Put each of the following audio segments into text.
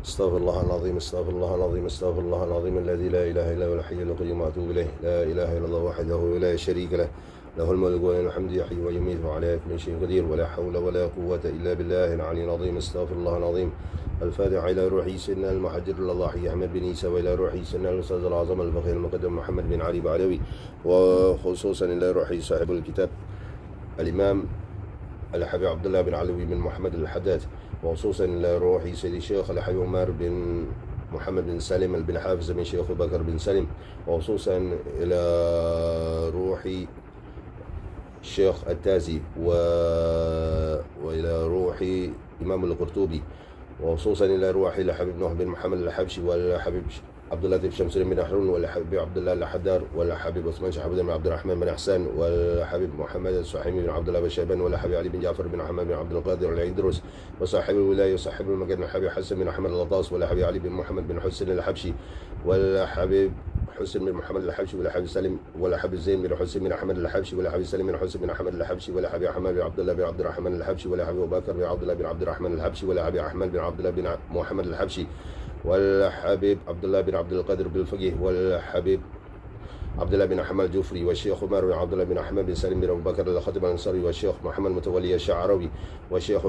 استغفر الله العظيم استغفر الله العظيم استغفر الله العظيم الذي لا إله إلا هو الحي القيوم وأتوب إليه. لا إله إلا الله وحده لا شريك له، له الملك وله الحمد، يحيي ويميت وعلى كل شيء قدير، ولا حول ولا قوة إلا بالله العلي العظيم. استغفر الله العظيم. الفاتحة إلى روحي سيدنا المحجر الأضاحي أحمد بن عيسى، وإلى روحي سيدنا الأستاذ الأعظم الفقيه المقدم محمد بن علي بعلوي، وخصوصا إلى روحي صاحب الكتاب الإمام الحبيب عبد الله بن علوي بن محمد الحداد، وخصوصا إلى روحي سيدي الشيخ الحبيب عمر بن محمد بن سالم بن حافظ بن شيخ بكر بن سالم، وخصوصا إلى روحي الشيخ التازي وإلى روحي إمام القرطبي، وخصوصا إلى روحي الحبيب نوح بن محمد الحبشي، والحبيب عبد اللطيف شمس بن حرون، والحبيب عبد الله الحدار، والحبيب عثمان شحبد بن عبد الرحمن بن حسان، والحبيب محمد السحيمي بن عبد الله بن شيبان، والحبيب علي بن جعفر بن محمد بن عبد القادر العيدروس، وصاحب الولاية وصاحب المكان الحبيب حسن بن أحمد الغطاس، والحبيب علي بن محمد بن حسن الحبشي، والحبيب حسن بن محمد الحبشي، والحبيب سالم، والحبيب زين بن حسين بن أحمد الحبشي، والحبيب سالم بن حسين بن أحمد الحبشي، والحبيب أحمد بن عبد الله بن عبد الرحمن الحبشي، والحبيب أبو بكر بن عبد الله بن عبد الرحمن الحبشي، والحبيب أحمد بن عبد الله بن محمد الحبشي، والحبيب عبد الله بن عبد القادر بالفقيه، والحبيب عبد الله بن أحمد الجوفري، والشيخ عمر بن عبد الله بن أحمد بن سالم بن أبو بكر الخطيب الأنصاري، والشيخ محمد متولي الشعراوي، والشيخ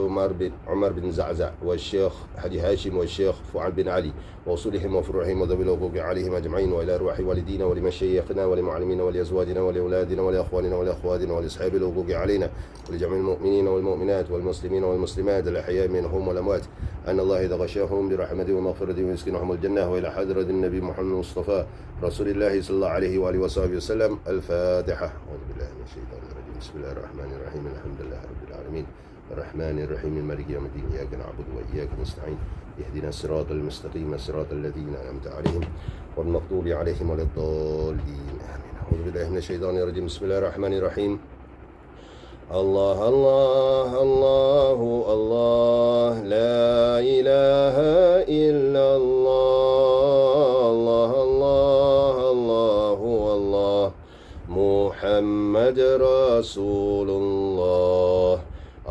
عمر بن زعزع، والشيخ حدي هاشم، والشيخ فؤاد بن علي، وأصولهم وفروعهم وذوي الحقوق عليهم أجمعين، وإلى أرواح والدينا ولمشايخنا ولمعلمينا ولأزواجنا ولأولادنا ولأخواننا ولأخواتنا ولأصحاب الحقوق علينا ولجميع المؤمنين والمؤمنات والمسلمين والمسلمات الأحياء منهم والأموات، أن الله إذا غشاهم برحمته ومغفرته ويسكنهم الجنة، وإلى حضرة النبي محمد المصطفى رسول الله صلى الله عليه وآله وصحبه وسلم. الفاتحة. أعوذ بالله من الشيطان الرجيم. بسم الله الرحمن الرحيم. الحمد لله رب العالمين الرحمن الرحيم المالك يوم الدين، إياك نعبد وإياك نستعين، اهدنا الصراط المستقيم صراط الذين أنعمت عليهم غير المغضوب عليهم ولا الضالين آمين. أعوذ بالله من الشيطان الرجيم. بسم الله الرحمن الرحيم. الله الله الله الله لا إله إلا الله الله الله الله الله محمد رسول الله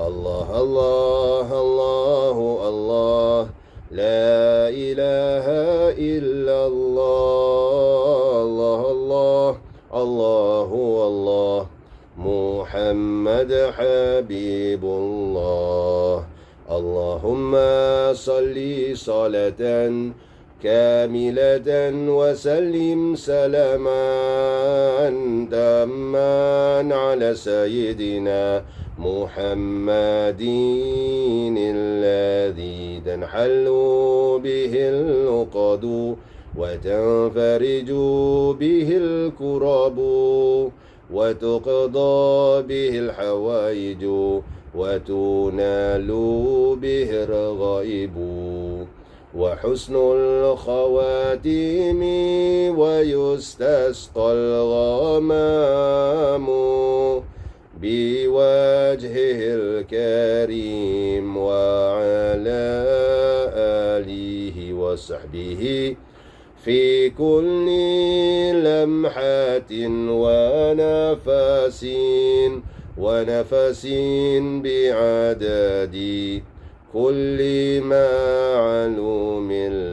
الله الله الله الله لا إله إلا الله الله الله الله الله محمد حبيب الله. اللهم صل صلاة كاملة وسلم سلاما تاما على سيدنا محمد الذي تنحل به العقد وتنفرج به الكرب وتقضى به الحوائج وتنال به الرغائب وحسن الخواتيم ويستسقى الغمام بوجهه الكريم وعلى آله وصحبه في كل لمحة ونفس بعدد كل معلوم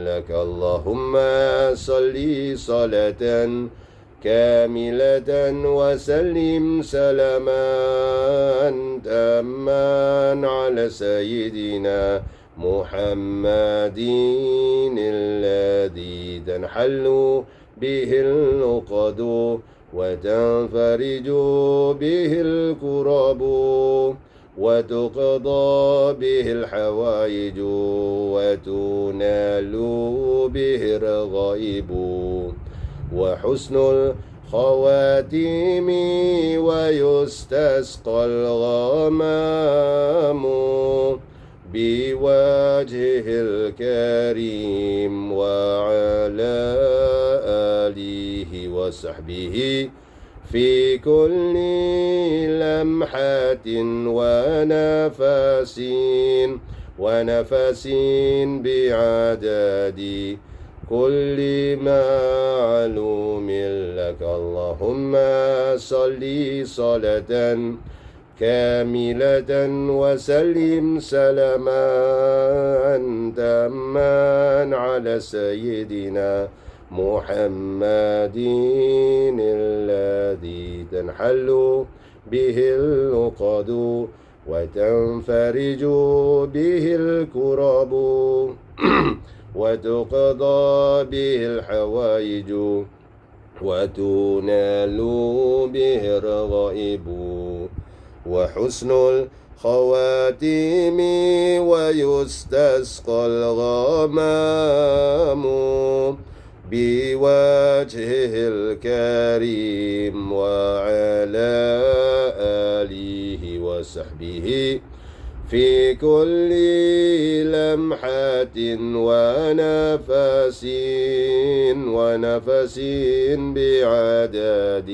لك. اللهم صل صلاة كاملة وسلم سلاما تاما على سيدنا محمد الذي تنحل به العقد وتنفرج به الكرب وتقضى به الحوائج وتنال به الرغائب وحسن الخواتيم ويستسقى الغمام بوجهه الكريم وعلى آله وصحبه في كل لمحة ونفس بعدد كل معلوم لك. اللهم صل صلاة كاملة وسلم سلاما تاما على سيدنا محمد الذي تنحل به العقد وتنفرج به الكرب وتقضى به الحوائج وتنال به الرغائب وحسن الخواتيم ويستسقى الغمام بوجهه الكريم وعلى آله وصحبه في كل لمحة ونفس بعدد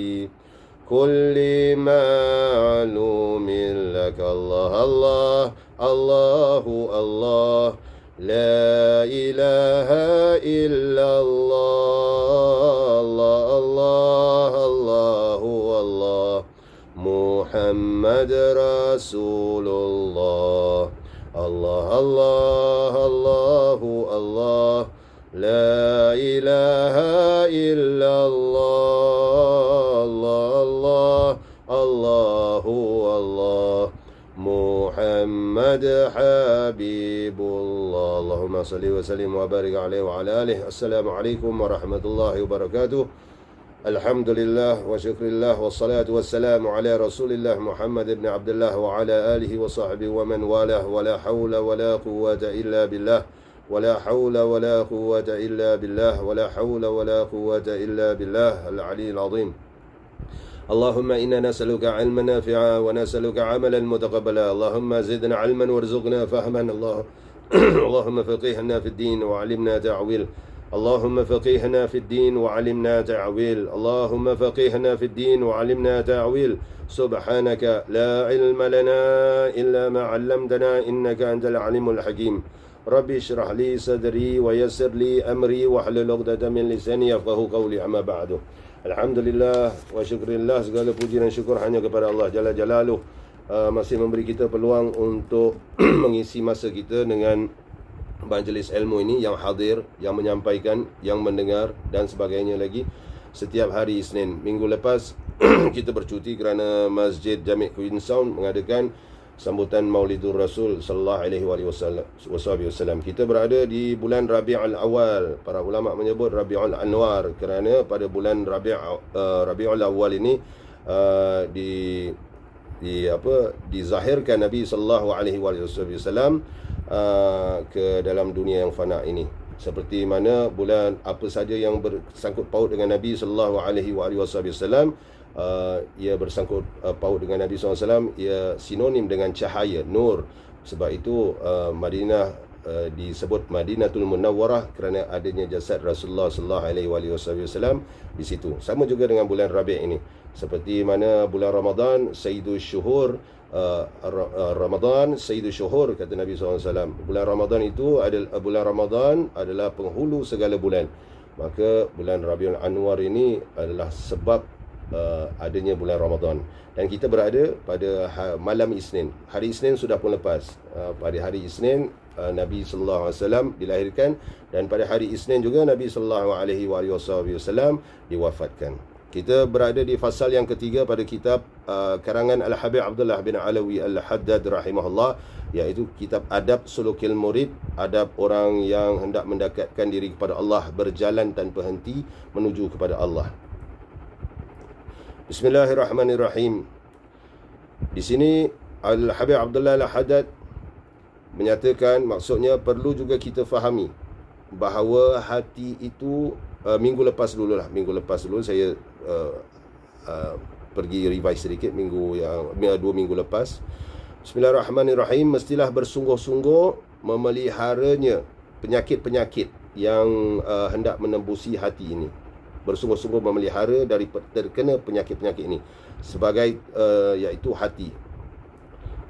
كل معلوم لك الله الله الله الله لا إله إلا الله الله الله الله محمد رسول الله الله الله الله الله لا إله إلا الله الله الله الله محمد حبيب الله اللهم صل وسلم وبارك عليه وعلى آله. السلام عليكم ورحمة الله وبركاته. الحمد لله وشكر الله والصلاة والسلام على رسول الله محمد بن عبد الله وعلى آله وصحبه ومن والاه ولا حول ولا قوة إلا بالله ولا حول ولا قوة إلا بالله ولا حول ولا قوة إلا بالله العلي العظيم. اللهم إنا نسألك علما نافعا ونسألك عملا متقبلا. اللهم زدنا علما وارزقنا فهما. اللهم فقهنا في الدين وعلمنا تعويل. اللهم فقهنا في الدين وعلمنا تعويل. اللهم فقهنا في الدين وعلمنا تعويل. سبحانك لا علم لنا إلا ما علمتنا إنك أنت العليم الحكيم. ربي اشرح لي صدري ويسر لي أمري واحلل عقدة من لساني يفقهوا قولي. أما بعد. Alhamdulillah wa syukurillah, segala puji dan syukur hanya kepada Allah Jalla Jalaluh. Masih memberi kita peluang untuk mengisi masa kita dengan majlis ilmu ini, yang hadir, yang menyampaikan, yang mendengar dan sebagainya lagi setiap hari Isnin. Minggu lepas kita bercuti kerana Masjid Jami' Queenstown mengadakan sambutan Maulidur Rasul sallallahu alaihi wasallam. Kita berada di bulan Rabiul Awal. Para ulama menyebut Rabiul Anwar kerana pada bulan Rabiul Awal ini dizahirkan Nabi sallallahu alaihi wasallam ke dalam dunia yang fana ini. Seperti mana bulan apa saja yang bersangkut paut dengan Nabi sallallahu alaihi wasallam, ia bersangkut paut dengan Nabi SAW, ia sinonim dengan cahaya, nur. Sebab itu Madinah disebut Madinatul Munawwarah kerana adanya jasad Rasulullah sallallahu alaihi wasallam di situ. Sama juga dengan bulan Rabi' ini. Seperti mana bulan Ramadan Sayyidul Syuhur, Ramadan Sayyidul Syuhur kata Nabi SAW. Bulan Ramadan itu adalah penghulu segala bulan. Maka bulan Rabiul Anwar ini adalah sebab adanya bulan Ramadan. Dan kita berada pada malam Isnin. Hari Isnin sudah pun lepas. Pada hari Isnin Nabi sallallahu alaihi wasallam dilahirkan, dan pada hari Isnin juga Nabi sallallahu alaihi wasallam diwafatkan. Kita berada di fasal yang ketiga pada kitab karangan Al-Habib Abdullah bin Alawi Al-Haddad rahimahullah, iaitu kitab Adab Sulukil Murid, adab orang yang hendak mendekatkan diri kepada Allah, berjalan tanpa henti menuju kepada Allah. Bismillahirrahmanirrahim. Di sini Al-Habib Abdullah Al-Haddad menyatakan, maksudnya perlu juga kita fahami bahawa hati itu minggu lepas dulu saya pergi revise sedikit 2 minggu lepas. Bismillahirrahmanirrahim. Mestilah bersungguh-sungguh memeliharanya penyakit-penyakit yang hendak menembusi hati ini. Bersungguh-sungguh memelihara dari terkena penyakit-penyakit ini, sebagai iaitu hati.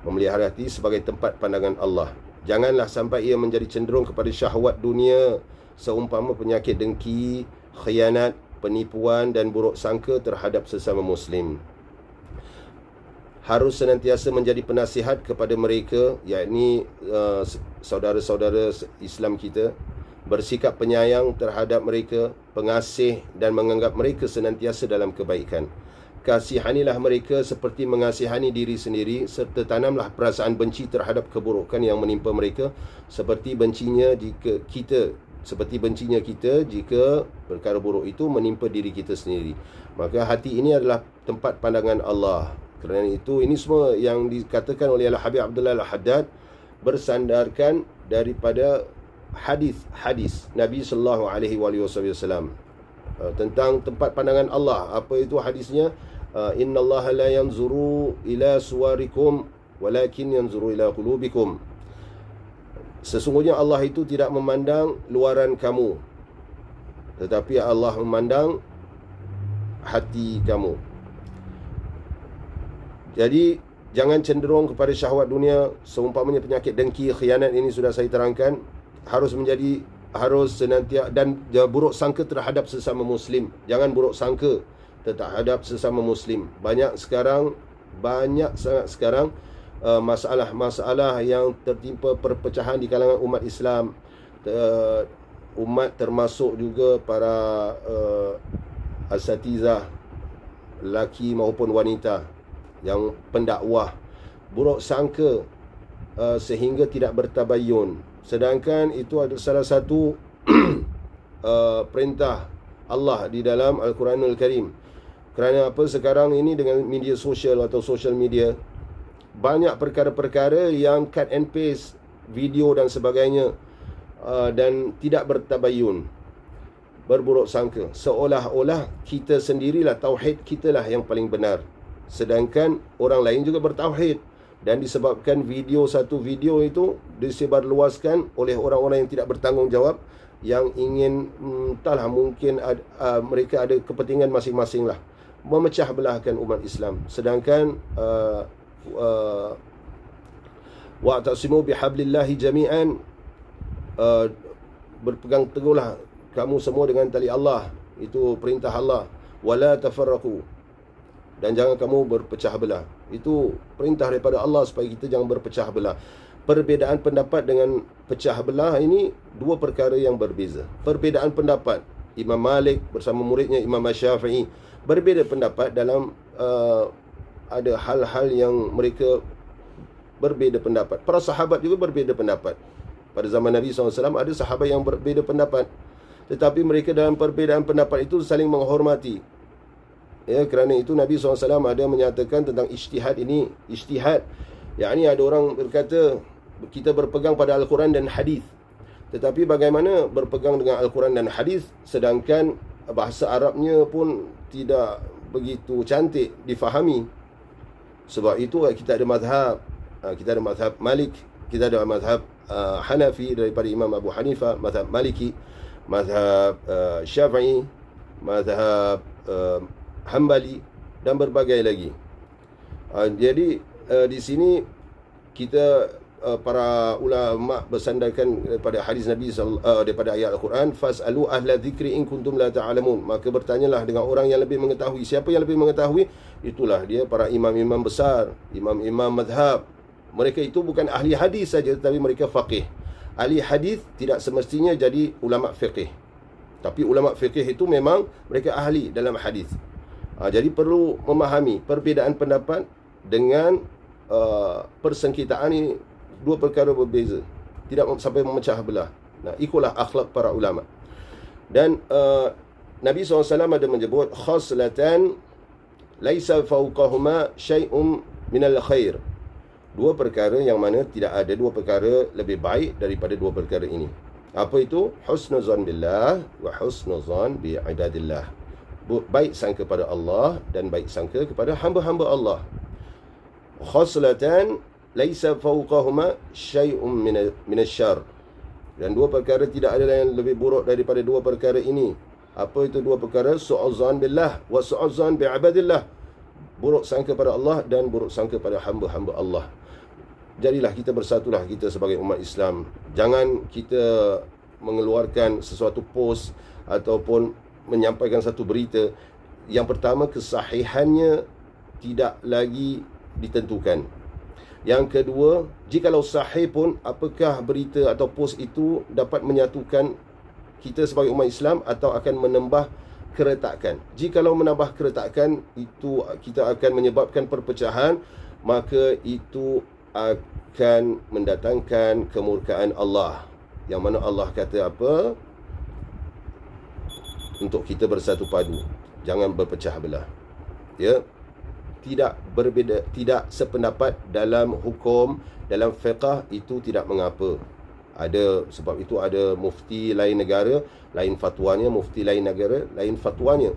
Memelihara hati sebagai tempat pandangan Allah. Janganlah sampai ia menjadi cenderung kepada syahwat dunia, seumpama penyakit dengki, khianat, penipuan dan buruk sangka terhadap sesama Muslim. harus senantiasa menjadi penasihat kepada mereka, yakni saudara-saudara Islam kita, bersikap penyayang terhadap mereka, pengasih dan menganggap mereka senantiasa dalam kebaikan. Kasihanilah mereka seperti mengasihani diri sendiri, serta tanamlah perasaan benci terhadap keburukan yang menimpa mereka, seperti bencinya kita jika perkara buruk itu menimpa diri kita sendiri. Maka hati ini adalah tempat pandangan Allah. Kerana itu, ini semua yang dikatakan oleh Al-Habib Abdullah Al-Haddad bersandarkan daripada hadis Nabi sallallahu alaihi wasallam tentang tempat pandangan Allah. Apa itu hadisnya? Innallaha la yanzuru ila suwarikum walakin yanzuru ila qulubikum. Sesungguhnya Allah itu tidak memandang luaran kamu, tetapi Allah memandang hati kamu. Jadi jangan cenderung kepada syahwat dunia, seumpamanya penyakit dengki, khianat. Ini sudah saya terangkan. Harus senantiasa, dan buruk sangka terhadap sesama Muslim. Jangan buruk sangka terhadap sesama Muslim. Banyak sangat sekarang masalah-masalah yang tertimpa perpecahan di kalangan umat Islam. Umat termasuk juga para asatizah, lelaki maupun wanita yang pendakwah, buruk sangka sehingga tidak bertabayun. Sedangkan itu adalah salah satu perintah Allah di dalam Al-Quranul Karim. Kerana apa? Sekarang ini dengan media sosial atau social media, banyak perkara-perkara yang cut and paste video dan sebagainya, dan tidak bertabayun, berburuk sangka, seolah-olah kita sendirilah, tauhid kita lah yang paling benar, sedangkan orang lain juga bertauhid. Dan disebabkan satu video itu disebarluaskan oleh orang-orang yang tidak bertanggungjawab, yang ingin entahlah, mungkin mereka ada kepentingan masing-masing lah, memecah belahkan umat Islam. Sedangkan wa'tasimu bihablillahi jami'an, berpegang teguhlah kamu semua dengan tali Allah, itu perintah Allah. Wala tafarraqu, dan jangan kamu berpecah belah. Itu perintah daripada Allah supaya kita jangan berpecah belah. Perbezaan pendapat dengan pecah belah ini dua perkara yang berbeza. Perbezaan pendapat, Imam Malik bersama muridnya Imam Syafi'i berbeza pendapat dalam ada hal-hal yang mereka berbeza pendapat. Para sahabat juga berbeza pendapat. Pada zaman Nabi SAW ada sahabat yang berbeza pendapat, tetapi mereka dalam perbezaan pendapat itu saling menghormati. Ya, kerana itu Nabi SAW ada menyatakan tentang ijtihad ini. Ijtihad, yakni ada orang berkata kita berpegang pada Al-Quran dan hadis. Tetapi bagaimana berpegang dengan Al-Quran dan hadis sedangkan bahasa Arabnya pun tidak begitu cantik difahami? Sebab itu kita ada mazhab. Kita ada mazhab Malik, kita ada mazhab Hanafi daripada Imam Abu Hanifah, mazhab Maliki, mazhab Syafi'i, mazhab Hambali, dan berbagai lagi. Jadi di sini kita para ulama bersandarkan daripada hadis Nabi daripada ayat Al-Quran, fas'alu ahla dzikri in kuntum la ta'lamun. Maka bertanyalah dengan orang yang lebih mengetahui. Siapa yang lebih mengetahui? Itulah dia para imam-imam besar, imam-imam mazhab. Mereka itu bukan ahli hadis saja, tetapi mereka faqih. Ahli hadis tidak semestinya jadi ulama fiqh, tapi ulama fiqh itu memang mereka ahli dalam hadis. Jadi perlu memahami perbezaan pendapat dengan persengketaan ini dua perkara berbeza, tidak sampai memecah belah. Nah, ikulah akhlak para ulama. Dan Nabi SAW ada menyebut khaslatan laisa fawqahuma syai'un minal khair. Dua perkara yang mana tidak ada dua perkara lebih baik daripada dua perkara ini. Apa itu? Husnuzan billah wa husnuzan bi ibadillah. Baik sangka pada Allah dan baik sangka kepada hamba-hamba Allah. Khaslatan laisa fawqahuma syai'un minasyarr. Dan dua perkara tidak ada yang lebih buruk daripada dua perkara ini. Apa itu dua perkara? Su'uzan billah wa su'uzan bi ibadillah. Buruk sangka pada Allah dan buruk sangka pada hamba-hamba Allah. Jadilah kita bersatulah, kita sebagai umat Islam. Jangan kita mengeluarkan sesuatu post ataupun menyampaikan satu berita yang pertama kesahihannya tidak lagi ditentukan. Yang kedua, jikalau sahih pun, apakah berita atau post itu dapat menyatukan kita sebagai umat Islam atau akan menambah keretakan. Jikalau menambah keretakan, itu kita akan menyebabkan perpecahan, maka itu akan mendatangkan kemurkaan Allah. Yang mana Allah kata apa? Untuk kita bersatu padu, jangan berpecah belah. Ya, tidak berbeza, tidak sependapat dalam hukum, dalam fiqh, itu tidak mengapa. Sebab itu ada mufti lain negara, lain fatwanya, mufti lain negara, lain fatwanya.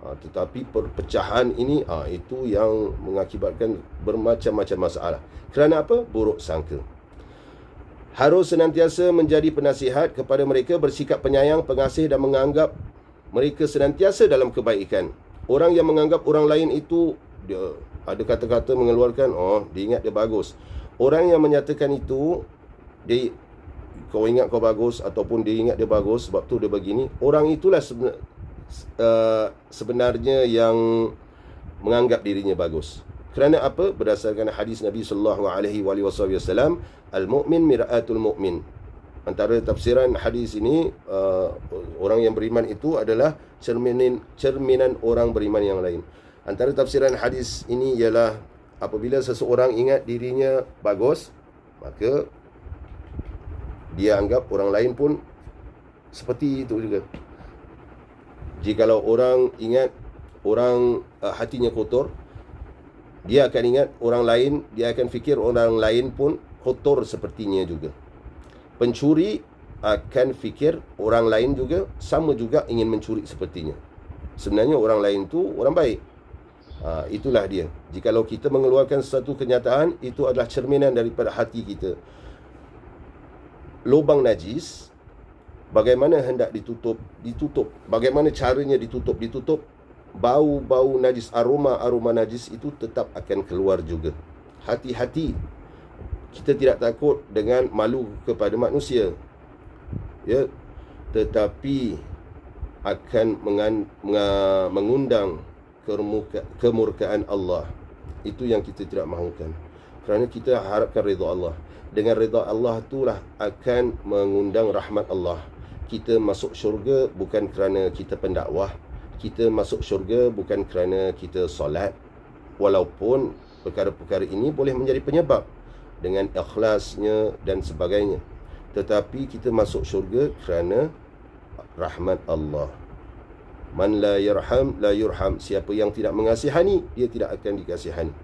Tetapi perpecahan ini, itu yang mengakibatkan bermacam-macam masalah. Kerana apa? Buruk sangka. Harus senantiasa menjadi penasihat kepada mereka, bersikap penyayang, pengasih dan menganggap mereka senantiasa dalam kebaikan. Orang yang menganggap orang lain itu, dia ada kata-kata mengeluarkan, dia ingat dia bagus. Orang yang menyatakan itu, kau ingat kau bagus, ataupun dia ingat dia bagus sebab tu dia begini, orang itulah sebenarnya yang menganggap dirinya bagus. Kerana apa? Berdasarkan hadis Nabi sallallahu alaihi wasallam, al-mu'min mir'atul mu'min. Antara tafsiran hadis ini, orang yang beriman itu adalah cerminan orang beriman yang lain. Antara tafsiran hadis ini ialah apabila seseorang ingat dirinya bagus, maka dia anggap orang lain pun seperti itu juga. Jikalau orang ingat orang hatinya kotor, dia akan ingat orang lain, dia akan fikir orang lain pun kotor sepertinya juga. Pencuri akan fikir orang lain juga sama juga ingin mencuri sepertinya. Sebenarnya orang lain tu orang baik. Itulah dia. Jikalau kita mengeluarkan satu kenyataan, itu adalah cerminan daripada hati kita. Lubang najis, bagaimana hendak ditutup? Bagaimana caranya ditutup? Bau-bau najis, aroma najis itu tetap akan keluar juga. Hati-hati. Kita tidak takut dengan malu kepada manusia, ya, tetapi akan mengundang kemurkaan Allah. Itu yang kita tidak mahukan. Kerana kita harapkan redha Allah. Dengan redha Allah itulah akan mengundang rahmat Allah. Kita masuk syurga bukan kerana kita pendakwah. Kita masuk syurga bukan kerana kita solat. Walaupun perkara-perkara ini boleh menjadi penyebab dengan ikhlasnya dan sebagainya, tetapi kita masuk syurga kerana rahmat Allah. Man la yarham la yurham. Siapa yang tidak mengasihani, dia tidak akan dikasihani.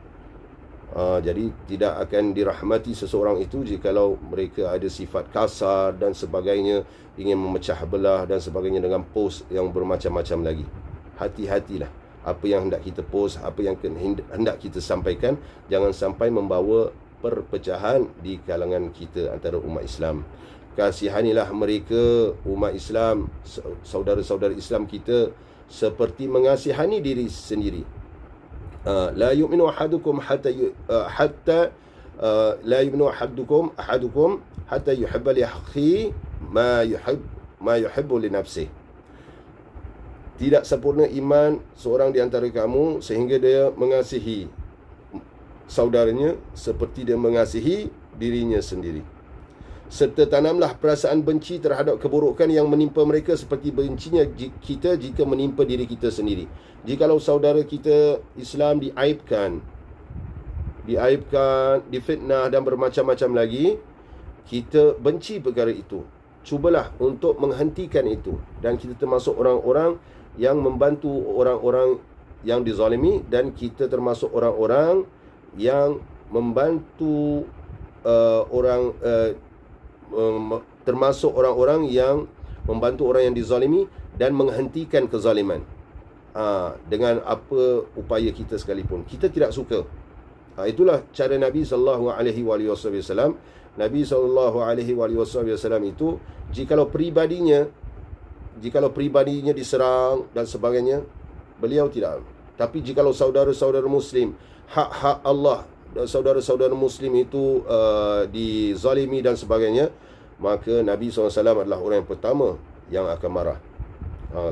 Jadi tidak akan dirahmati seseorang itu jikalau mereka ada sifat kasar dan sebagainya, ingin memecah belah dan sebagainya dengan post yang bermacam-macam lagi. Hati-hatilah apa yang hendak kita post, apa yang hendak kita sampaikan, jangan sampai membawa perpecahan di kalangan kita antara umat Islam. Kasihanilah mereka, umat Islam, saudara-saudara Islam kita, seperti mengasihani diri sendiri. La yu'minu ahadukum hatta la yu'minu ahadukum hatta yuhibba li akhihi ma yuhibbu li nafsihi. Tidak sempurna iman seorang di antara kamu sehingga dia mengasihi saudaranya seperti dia mengasihi dirinya sendiri. Serta tanamlah perasaan benci terhadap keburukan yang menimpa mereka seperti bencinya kita jika menimpa diri kita sendiri. Jikalau saudara kita Islam diaibkan, difitnah dan bermacam-macam lagi, kita benci perkara itu. Cubalah untuk menghentikan itu. Dan kita termasuk orang-orang yang membantu orang-orang yang dizalimi, dan kita termasuk orang-orang yang membantu termasuk orang-orang yang membantu orang yang dizalimi dan menghentikan kezaliman. Dengan apa upaya kita sekalipun, kita tidak suka. Itulah cara Nabi sallallahu alaihi wasallam. Nabi sallallahu alaihi wasallam itu jikalau pribadinya diserang dan sebagainya, beliau tidak. Tapi jikalau saudara-saudara muslim, hak-hak Allah, saudara-saudara muslim itu dizalimi dan sebagainya, maka Nabi SAW adalah orang yang pertama yang akan marah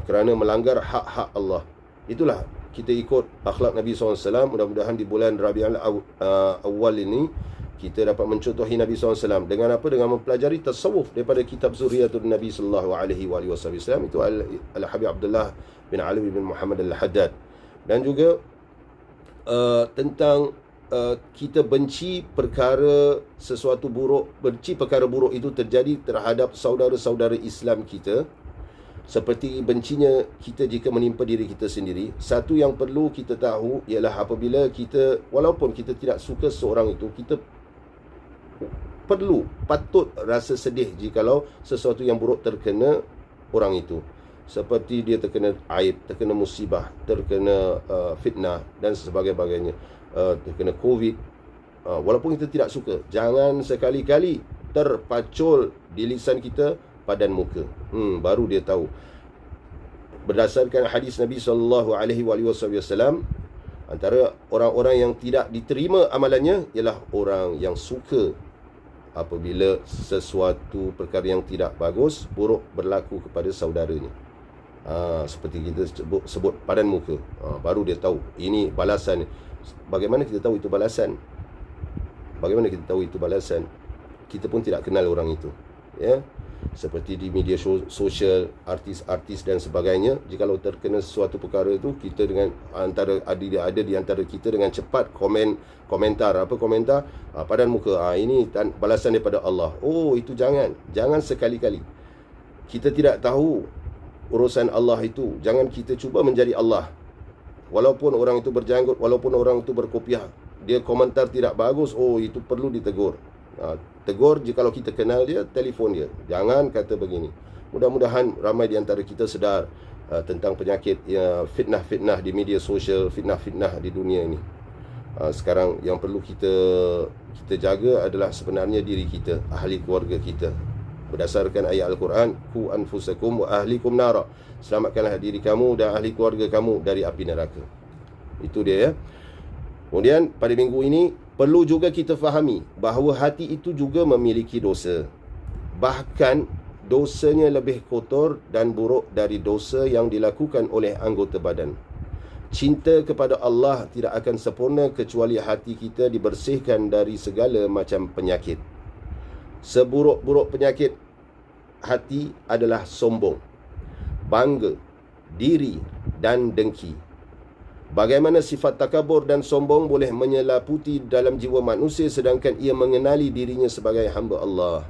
kerana melanggar hak-hak Allah. Itulah kita ikut akhlak Nabi SAW. Mudah-mudahan di bulan Rabiul Awal ini kita dapat mencontohi Nabi SAW. Dengan apa? Dengan mempelajari tasawuf daripada kitab Zuriyatul Nabi SAW. Itu Al-Habib Abdullah bin Ali bin Muhammad Al-Haddad. Dan juga tentang kita benci perkara sesuatu buruk, benci perkara buruk itu terjadi terhadap saudara-saudara Islam kita, seperti bencinya kita jika menimpa diri kita sendiri. Satu yang perlu kita tahu ialah apabila kita, walaupun kita tidak suka seorang itu, kita patut rasa sedih jikalau sesuatu yang buruk terkena orang itu, seperti dia terkena aib, terkena musibah, terkena fitnah dan sebagainya, terkena COVID. Walaupun kita tidak suka, jangan sekali-kali terpacul di lisan kita padan muka. Baru dia tahu. Berdasarkan hadis Nabi SAW, antara orang-orang yang tidak diterima amalannya ialah orang yang suka apabila sesuatu perkara yang tidak bagus, buruk berlaku kepada saudaranya. Seperti kita sebut padan muka. Baru dia tahu ini balasan. Bagaimana kita tahu itu balasan? Bagaimana kita tahu itu balasan? Kita pun tidak kenal orang itu, ya. Seperti di media sosial, artis-artis dan sebagainya, jikalau terkena sesuatu perkara itu, kita dengan ada di antara kita dengan cepat komentar padan muka, ini balasan daripada Allah. Oh, itu jangan sekali-kali. Kita tidak tahu urusan Allah itu. Jangan kita cuba menjadi Allah. Walaupun orang itu berjanggut, walaupun orang itu berkopiah, dia komentar tidak bagus, oh itu perlu ditegur. Tegur jikalau kita kenal dia, telefon dia. Jangan kata begini. Mudah-mudahan ramai di antara kita sedar tentang penyakit fitnah-fitnah di media sosial, fitnah-fitnah di dunia ini. Sekarang yang perlu kita jaga adalah sebenarnya diri kita, ahli keluarga kita. Berdasarkan ayat Al-Quran, ku anfusakum wa ahlikum nara, selamatkanlah diri kamu dan ahli keluarga kamu dari api neraka. Itu dia, ya. Kemudian pada minggu ini perlu juga kita fahami bahawa hati itu juga memiliki dosa. Bahkan dosanya lebih kotor dan buruk dari dosa yang dilakukan oleh anggota badan. Cinta kepada Allah tidak akan sempurna kecuali hati kita dibersihkan dari segala macam penyakit. Seburuk-buruk penyakit hati adalah sombong, bangga, diri dan dengki. Bagaimana sifat takabur dan sombong boleh menyelaputi dalam jiwa manusia sedangkan ia mengenali dirinya sebagai hamba Allah.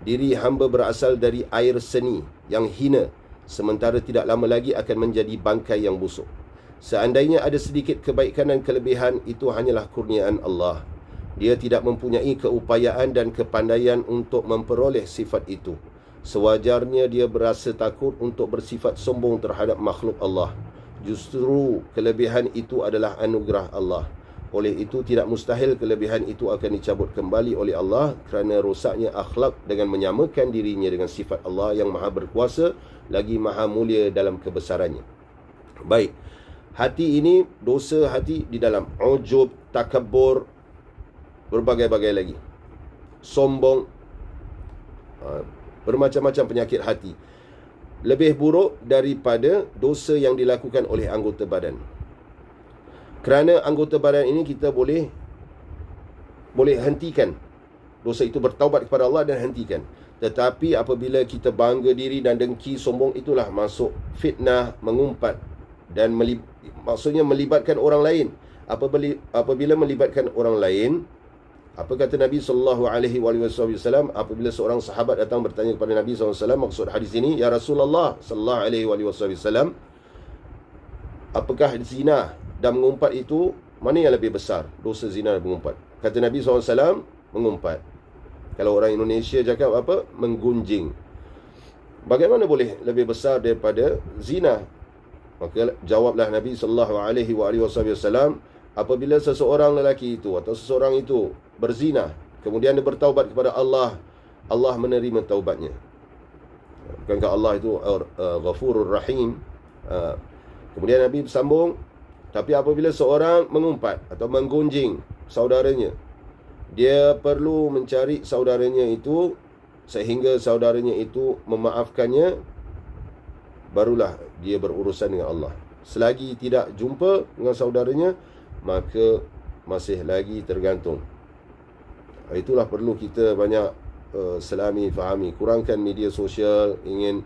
Diri hamba berasal dari air seni yang hina, sementara tidak lama lagi akan menjadi bangkai yang busuk. Seandainya ada sedikit kebaikan dan kelebihan, itu hanyalah kurniaan Allah. Dia tidak mempunyai keupayaan dan kepandaian untuk memperoleh sifat itu. Sewajarnya dia berasa takut untuk bersifat sombong terhadap makhluk Allah. Justru kelebihan itu adalah anugerah Allah. Oleh itu tidak mustahil kelebihan itu akan dicabut kembali oleh Allah kerana rosaknya akhlak dengan menyamakan dirinya dengan sifat Allah yang maha berkuasa lagi maha mulia dalam kebesarannya. Baik, hati ini, dosa hati di dalam ujub, takabur, berbagai-bagai lagi, sombong, bermacam-macam penyakit hati, lebih buruk daripada dosa yang dilakukan oleh anggota badan. Kerana anggota badan ini kita boleh hentikan dosa itu, bertaubat kepada Allah dan hentikan. Tetapi apabila kita bangga diri dan dengki, sombong, itulah masuk fitnah, mengumpat dan maksudnya melibatkan orang lain. Apabila melibatkan orang lain, apa kata Nabi SAW apabila seorang sahabat datang bertanya kepada Nabi SAW, maksud hadis ini, ya Rasulullah SAW, apakah zina dan mengumpat itu, mana yang lebih besar, dosa zina dan mengumpat? Kata Nabi SAW, mengumpat. Kalau orang Indonesia cakap apa? Menggunjing. Bagaimana boleh lebih besar daripada zina? Maka jawablah Nabi SAW, apabila seseorang lelaki itu atau seseorang itu berzina, kemudian dia bertaubat kepada Allah, Allah menerima taubatnya. Bukankah Allah itu Ghafurur Rahim? Kemudian Nabi bersambung, tapi apabila seorang mengumpat atau menggunjing saudaranya, dia perlu mencari saudaranya itu sehingga saudaranya itu memaafkannya, barulah dia berurusan dengan Allah. selagi tidak jumpa dengan saudaranya, maka masih lagi tergantung. Itulah perlu kita banyak selami, fahami. Kurangkan media sosial, ingin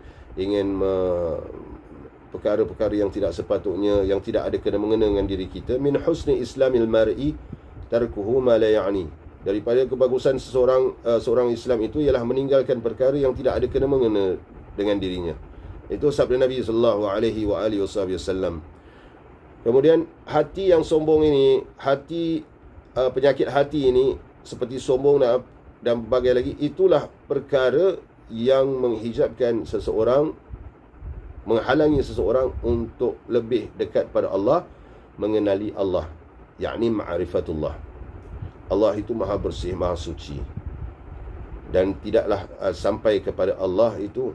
perkara-perkara yang tidak sepatutnya, yang tidak ada kena-mengena dengan diri kita. Min husni islamil mar'i tarkuhu ma la ya'ni. Daripada kebagusan seorang Islam itu ialah meninggalkan perkara yang tidak ada kena-mengena dengan dirinya. Itu sabda Nabi sallallahu alaihi wasallam. Kemudian hati yang sombong ini, penyakit hati ini seperti sombong dan berbagai lagi, itulah perkara yang menghijabkan seseorang, menghalangi seseorang untuk lebih dekat pada Allah, mengenali Allah, yakni ma'rifatullah. Allah itu maha bersih, maha suci, dan tidaklah sampai kepada Allah itu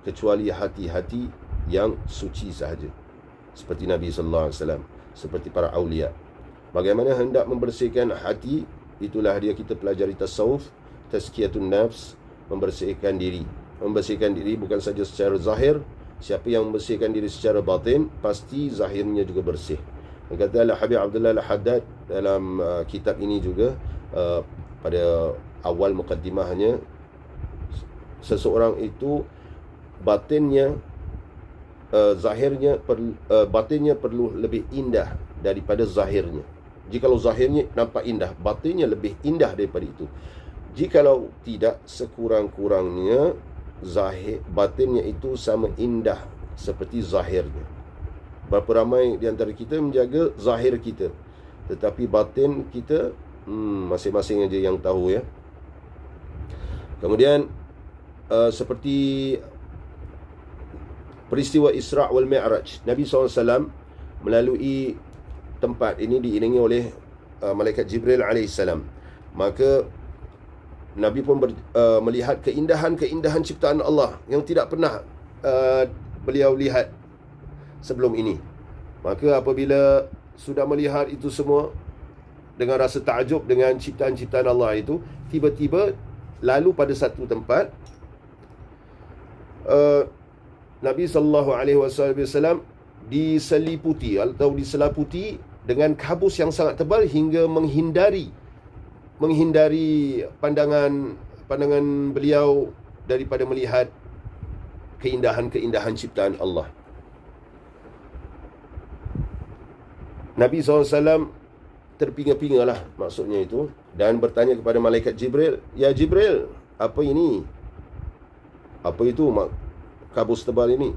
kecuali hati-hati yang suci sahaja, seperti Nabi sallallahu alaihi wasallam, seperti para aulia. Bagaimana hendak membersihkan hati? Itulah dia kita pelajari tasawuf, tazkiyatun nafs, membersihkan diri. Membersihkan diri bukan saja secara zahir. Siapa yang membersihkan diri secara batin, pasti zahirnya juga bersih. Kata Al-Habib Abdullah Al-Haddad dalam kitab ini juga, pada awal mukaddimahnya, seseorang itu batinnya, batinnya perlu lebih indah daripada zahirnya. Jikalau zahirnya nampak indah, batinnya lebih indah daripada itu. Jikalau tidak, sekurang-kurangnya batinnya itu sama indah seperti zahirnya. Berapa ramai di antara kita menjaga zahir kita, tetapi batin kita masing-masing aja yang tahu, ya. Kemudian seperti peristiwa Isra' wal Mi'raj, Nabi SAW melalui tempat ini diiringi oleh malaikat Jibril alaihissalam. Maka Nabi pun melihat keindahan-keindahan ciptaan Allah yang tidak pernah beliau lihat sebelum ini. Maka apabila sudah melihat itu semua dengan rasa takjub dengan ciptaan-ciptaan Allah itu, tiba-tiba lalu pada satu tempat Nabi SAW diseliputi atau diselaputi dengan kabus yang sangat tebal hingga menghindari pandangan beliau daripada melihat keindahan-keindahan ciptaan Allah. Nabi SAW terpinga-pinga lah maksudnya itu, dan bertanya kepada malaikat Jibril, "Ya Jibril, apa ini? Apa itu kabus tebal ini?"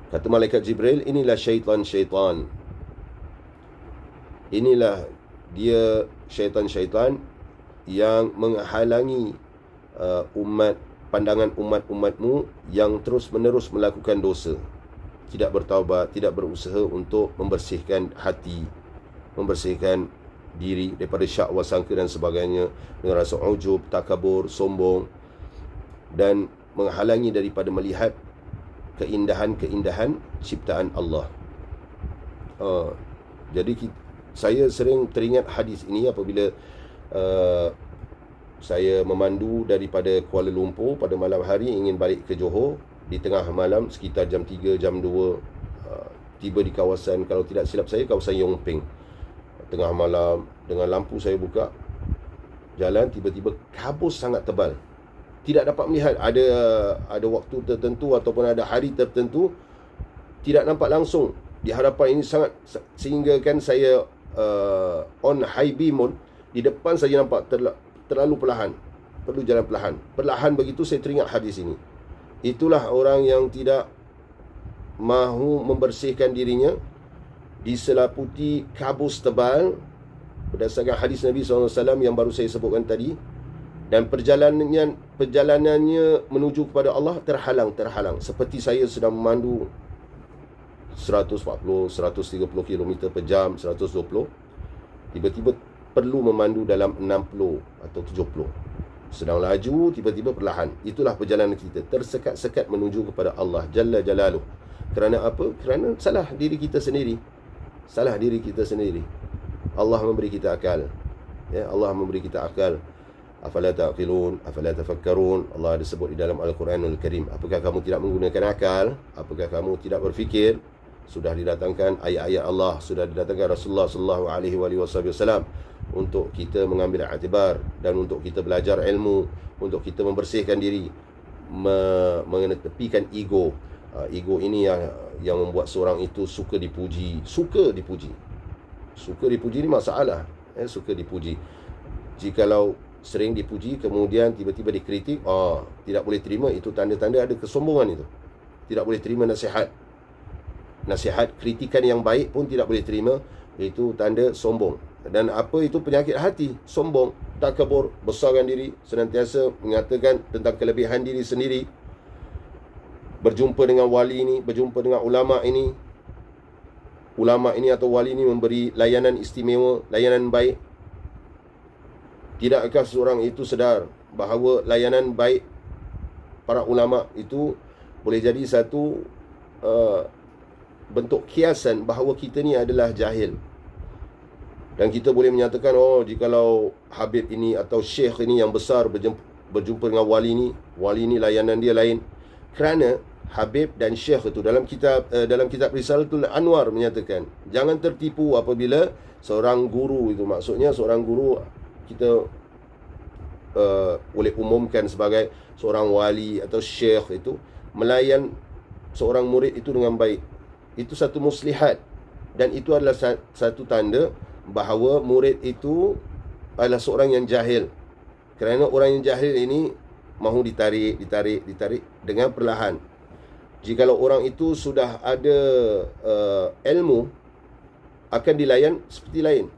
Kata malaikat Jibril, "Inilah syaitan-syaitan. Inilah dia syaitan-syaitan yang menghalangi pandangan umat-umatmu yang terus-menerus melakukan dosa, tidak bertaubat, tidak berusaha untuk membersihkan hati, membersihkan diri daripada syak wasangka dan sebagainya, dengan rasa ujub, takabur, sombong, dan menghalangi daripada melihat keindahan-keindahan ciptaan Allah." Jadi saya sering teringat hadis ini apabila saya memandu daripada Kuala Lumpur pada malam hari, ingin balik ke Johor. Di tengah malam sekitar jam 3, jam 2, tiba di kawasan, kalau tidak silap saya, kawasan Yong Ping. Tengah malam, dengan lampu saya buka jalan, tiba-tiba kabus sangat tebal. Tidak dapat melihat, ada waktu tertentu ataupun ada hari tertentu, tidak nampak langsung di hadapan ini sangat, sehingga kan saya on high beam on, di depan saya nampak terlalu perlahan, perlu jalan perlahan begitu. Saya teringat hadis ini. Itulah orang yang tidak mahu membersihkan dirinya, diselaputi kabus tebal berdasarkan hadis Nabi SAW yang baru saya sebutkan tadi, dan perjalanannya menuju kepada Allah terhalang. Seperti saya sedang memandu 140, 130 km per jam, 120, tiba-tiba perlu memandu dalam 60 atau 70. Sedang laju, tiba-tiba perlahan. Itulah perjalanan kita, tersekat-sekat menuju kepada Allah Jalla Jalaluh. Kerana apa? Kerana salah diri kita sendiri. Allah memberi kita akal, ya, Allah memberi kita akal. Afala taqilun, afala tafakkarun. Allah ada sebut di dalam Al-Quranul Karim. Apakah kamu tidak menggunakan akal? Apakah kamu tidak berfikir? Sudah didatangkan ayat-ayat Allah, sudah didatangkan Rasulullah sallallahu alaihi wasallam untuk kita mengambil iktibar dan untuk kita belajar ilmu, untuk kita membersihkan diri, mengetepikan ego. Ego ini yang membuat seorang itu suka dipuji. Suka dipuji ni masalah. Suka dipuji. Jikalau sering dipuji kemudian tiba-tiba dikritik, tidak boleh terima. Itu tanda-tanda ada kesombongan itu. Tidak boleh terima nasihat, kritikan yang baik pun tidak boleh terima. Itu tanda sombong. Dan apa itu penyakit hati? Sombong, takabur, besarkan diri, senantiasa mengatakan tentang kelebihan diri sendiri. Berjumpa dengan wali ini, berjumpa dengan ulama ini atau wali ini memberi layanan istimewa, layanan baik. Tidakkah seorang itu sedar bahawa layanan baik para ulama itu boleh jadi satu bentuk kiasan bahawa kita ni adalah jahil. Dan kita boleh menyatakan, jikalau Habib ini atau Syekh ini yang besar berjumpa dengan wali ni layanan dia lain. Kerana Habib dan Syekh itu dalam kitab Risalatul Anwar menyatakan, jangan tertipu apabila seorang guru itu, maksudnya seorang guru kita boleh umumkan sebagai seorang wali atau Syekh itu melayan seorang murid itu dengan baik. Itu satu muslihat, dan itu adalah satu tanda bahawa murid itu adalah seorang yang jahil. Kerana orang yang jahil ini mahu ditarik dengan perlahan. Jikalau orang itu sudah ada ilmu, akan dilayan seperti lain.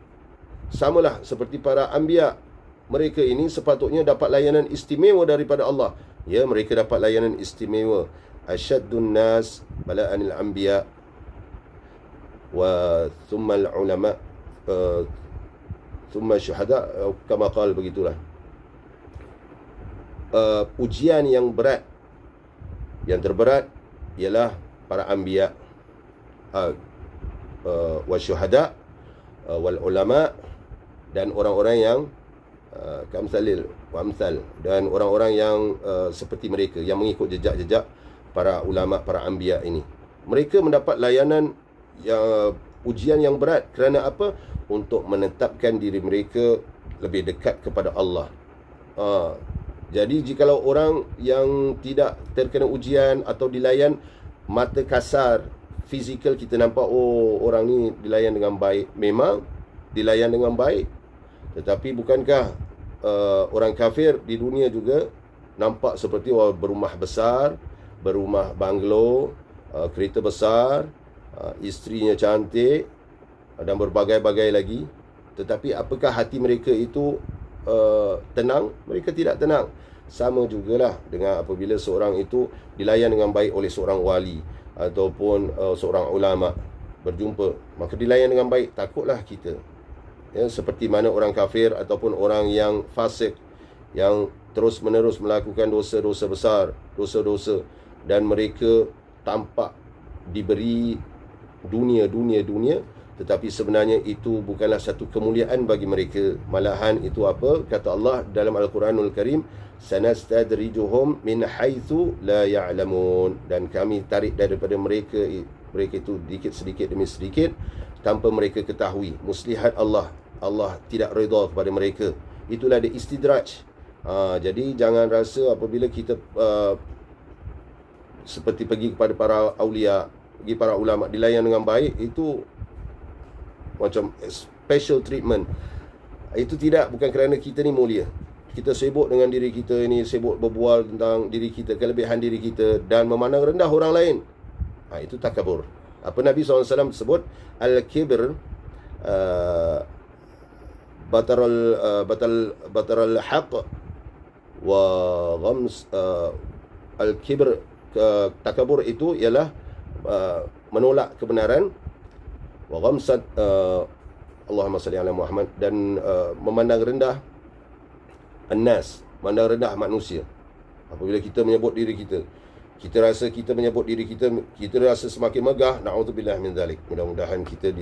Samalah seperti para anbiya. Mereka ini sepatutnya dapat layanan istimewa daripada Allah. Ya, mereka dapat layanan istimewa. Asyaddun nas bala'anil anbiya wa thumma al-ulama thumma syuhada, kama qala, begitulah. Ujian yang berat, yang terberat ialah para anbiya, wa syuhada, wal ulama, dan orang-orang yang kamsalil wa amsal, dan orang-orang yang seperti mereka yang mengikut jejak-jejak para ulama, para anbiya ini. Mereka mendapat layanan ujian yang berat. Kerana apa? Untuk menetapkan diri mereka lebih dekat kepada Allah. Jadi jikalau orang yang tidak terkena ujian atau dilayan mata kasar, fizikal, kita nampak orang ni dilayan dengan baik. Memang dilayan dengan baik, tetapi bukankah orang kafir di dunia juga nampak seperti berumah besar, berumah banglo, kereta besar, isterinya cantik, dan berbagai-bagai lagi. Tetapi apakah hati mereka itu tenang? Mereka tidak tenang. Sama jugalah dengan apabila seorang itu dilayan dengan baik oleh seorang wali ataupun seorang ulama, berjumpa, maka dilayan dengan baik, takutlah kita. Ya, seperti mana orang kafir ataupun orang yang fasik, yang terus-menerus melakukan dosa-dosa besar, dosa-dosa, dan mereka tampak diberi dunia, tetapi sebenarnya itu bukanlah satu kemuliaan bagi mereka. Malahan itu apa? Kata Allah dalam Al-Quranul Karim, sanastadrijuhum min haitsu la ya'lamun, dan kami tarik daripada mereka itu sedikit demi sedikit tanpa mereka ketahui. Muslihat Allah tidak redha kepada mereka. Itulah dia istidraj. Jadi jangan rasa apabila kita seperti pergi kepada para aulia, pergi para ulama, dilayan dengan baik, itu macam special treatment. Itu tidak, bukan kerana kita ni mulia. Kita sibuk dengan diri kita ini, sibuk berbual tentang diri kita, kelebihan diri kita, dan memandang rendah orang lain. Itu takabur. Apa Nabi SAW sebut? Al-kibr batal haq wa ghams. Al-kibr, takabur itu ialah menolak kebenaran, wa ghamsat Allahumma salli ala Muhammad, dan memandang rendah an-nas, memandang rendah manusia. Apabila kita menyebut diri kita, Kita rasa kita menyebut diri kita rasa semakin megah. Na'udzubillah min dzalik. Mudah-mudahan kita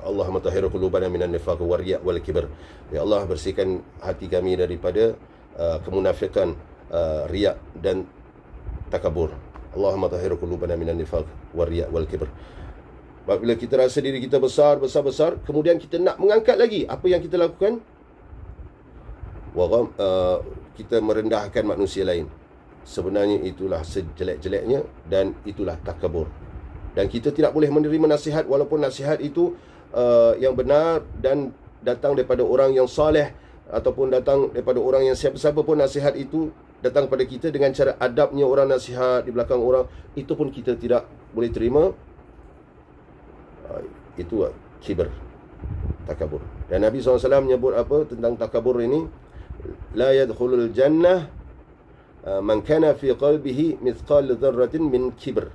Allah matahhir qulubana minan nifaq wal riya' wal kibr. Ya Allah, bersihkan hati kami daripada kemunafikan, riya' dan takabur. Allah matahhir qulubana minan nifaq wal riya' wal kibr. Apabila kita rasa diri kita besar, kemudian kita nak mengangkat lagi, apa yang kita lakukan? Kita merendahkan manusia lain. Sebenarnya itulah sejelek-jeleknya dan itulah takabur. Dan kita tidak boleh menerima nasihat walaupun nasihat itu yang benar dan datang daripada orang yang saleh ataupun datang daripada orang yang siapa-siapa pun. Nasihat itu datang pada kita dengan cara adabnya orang nasihat di belakang orang, itu pun kita tidak boleh terima. Itu kibir, takabur. Dan Nabi SAW menyebut apa tentang takabur ini? La yadkhulul jannah man kana fi qalbihi mithqal dzarratin min kibr.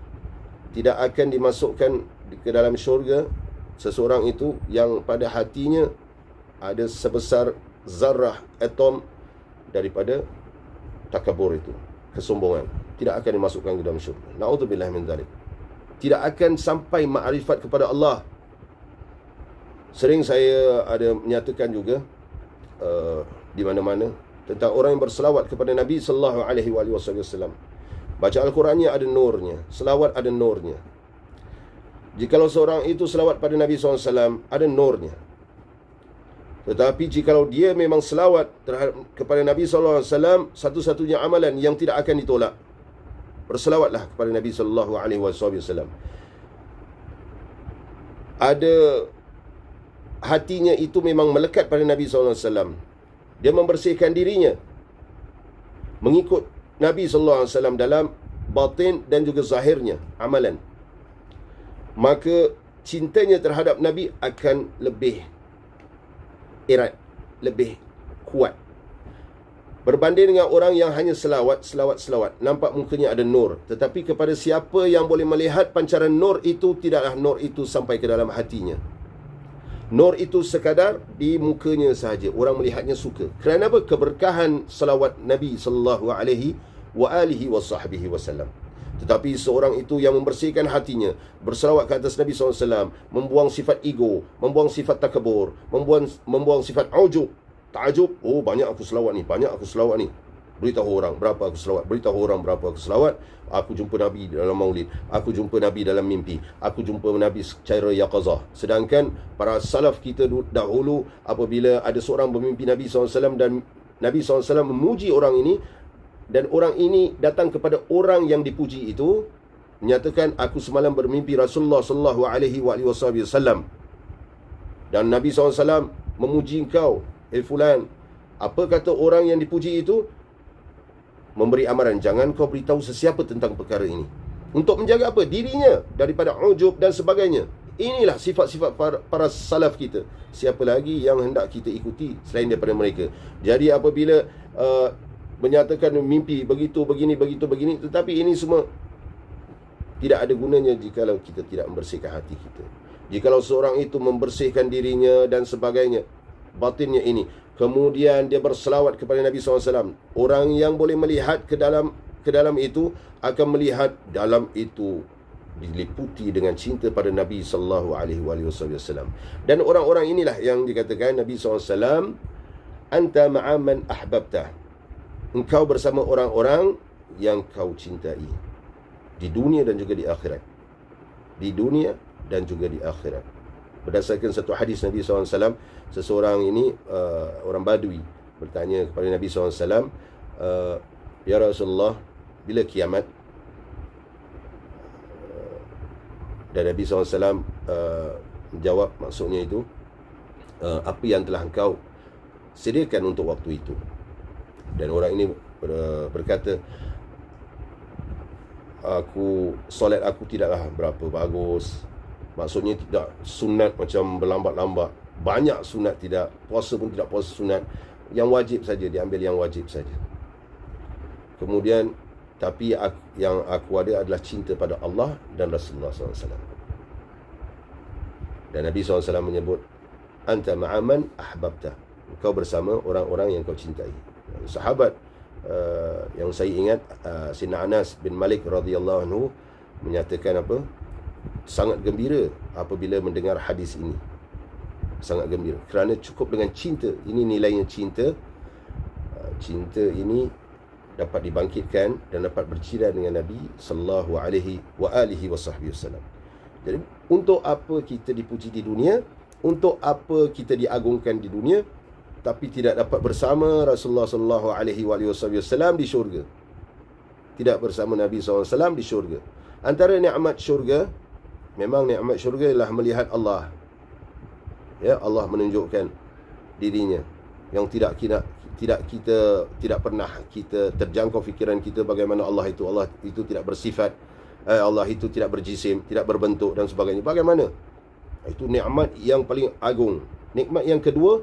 Tidak akan dimasukkan ke dalam syurga seseorang itu yang pada hatinya ada sebesar zarrah atom daripada takabur itu, kesombongan. Tidak akan dimasukkan ke dalam syurga. Na'udzubillah min dzalik. Tidak akan sampai makrifat kepada Allah. Sering saya ada menyatakan juga di mana-mana tentang orang yang berselawat kepada Nabi sallallahu alaihi wasallam. Baca Al-Qurannya ada nurnya, selawat ada nurnya. Jikalau seorang itu selawat pada Nabi SAW, ada nurnya. Tetapi jikalau dia memang selawat kepada Nabi SAW, satu-satunya amalan yang tidak akan ditolak, berselawatlah kepada Nabi sallallahu alaihi wasallam. Ada hatinya itu memang melekat pada Nabi SAW. Dia membersihkan dirinya mengikut Nabi SAW dalam batin dan juga zahirnya, amalan. Maka cintanya terhadap Nabi akan lebih erat, lebih kuat, berbanding dengan orang yang hanya selawat. Nampak mukanya ada nur, tetapi kepada siapa yang boleh melihat pancaran nur itu, tidaklah nur itu sampai ke dalam hatinya. Nur itu sekadar di mukanya sahaja, orang melihatnya suka. Kerana apa? Keberkahan selawat Nabi sallallahu alaihi wasallam. Tetapi seorang itu yang membersihkan hatinya, berselawat ke atas Nabi SAW, membuang sifat ego, membuang sifat takabur, membuang sifat ujub, ta'ajub. Oh, banyak aku selawat ni, beritahu orang berapa aku selawat, beritahu orang berapa aku selawat. Aku jumpa Nabi dalam maulid, aku jumpa Nabi dalam mimpi, aku jumpa Nabi secara yaqazah. Sedangkan para salaf kita dahulu, apabila ada seorang bermimpi Nabi SAW dan Nabi SAW memuji orang ini, dan orang ini datang kepada orang yang dipuji itu, menyatakan, aku semalam bermimpi Rasulullah sallallahu alaihi wasallam dan Nabi SAW memuji engkau, fulan. Apa kata orang yang dipuji itu? Memberi amaran, jangan kau beritahu sesiapa tentang perkara ini. Untuk menjaga apa? Dirinya daripada ujub dan sebagainya. Inilah sifat-sifat para salaf kita. Siapa lagi yang hendak kita ikuti selain daripada mereka? Jadi apabila menyatakan mimpi begitu, begini, tetapi ini semua tidak ada gunanya jikalau kita tidak membersihkan hati kita. Jikalau seorang itu membersihkan dirinya dan sebagainya, batinnya ini, kemudian dia berselawat kepada Nabi SAW, orang yang boleh melihat ke dalam itu akan melihat dalam itu diliputi dengan cinta pada Nabi sallallahu alaihi wasallam. Dan orang-orang inilah yang dikatakan Nabi SAW, anta ma'a man ahbabta. Engkau bersama orang-orang yang kau cintai di dunia dan juga di akhirat. Di dunia dan juga di akhirat. Berdasarkan satu hadis Nabi SAW, seseorang ini orang Badui bertanya kepada Nabi SAW, ya Rasulullah, bila kiamat? Dan Nabi SAW menjawab, maksudnya itu, apa yang telah engkau sediakan untuk waktu itu. Dan orang ini berkata, solat aku tidaklah berapa bagus. Maksudnya tidak sunat macam berlambat-lambat, banyak sunat tidak, puasa pun tidak puasa sunat, yang wajib saja, diambil yang wajib saja. Kemudian, tapi yang aku ada adalah cinta pada Allah dan Rasulullah SAW. Dan Nabi SAW menyebut, anta ma'aman ahbabta. Kau bersama orang-orang yang kau cintai. Sahabat yang saya ingat Sayyidina Anas bin Malik radhiyallahu anhu menyatakan apa? Sangat gembira apabila mendengar hadis ini. Sangat gembira kerana cukup dengan cinta. Ini nilainya cinta. Cinta ini dapat dibangkitkan dan dapat berjiran dengan Nabi sallallahu alaihi wasallam. Jadi untuk apa kita dipuji di dunia? Untuk apa kita diagungkan di dunia tapi tidak dapat bersama Rasulullah sallallahu alaihi wasallam di syurga? Tidak bersama Nabi SAW di syurga. Antara nikmat syurga, memang nikmat syurga ialah melihat Allah. Ya, Allah menunjukkan dirinya yang tidak pernah kita terjangkau fikiran kita bagaimana Allah itu tidak bersifat, Allah itu tidak berjisim, tidak berbentuk dan sebagainya. Bagaimana? Itu nikmat yang paling agung. Nikmat yang kedua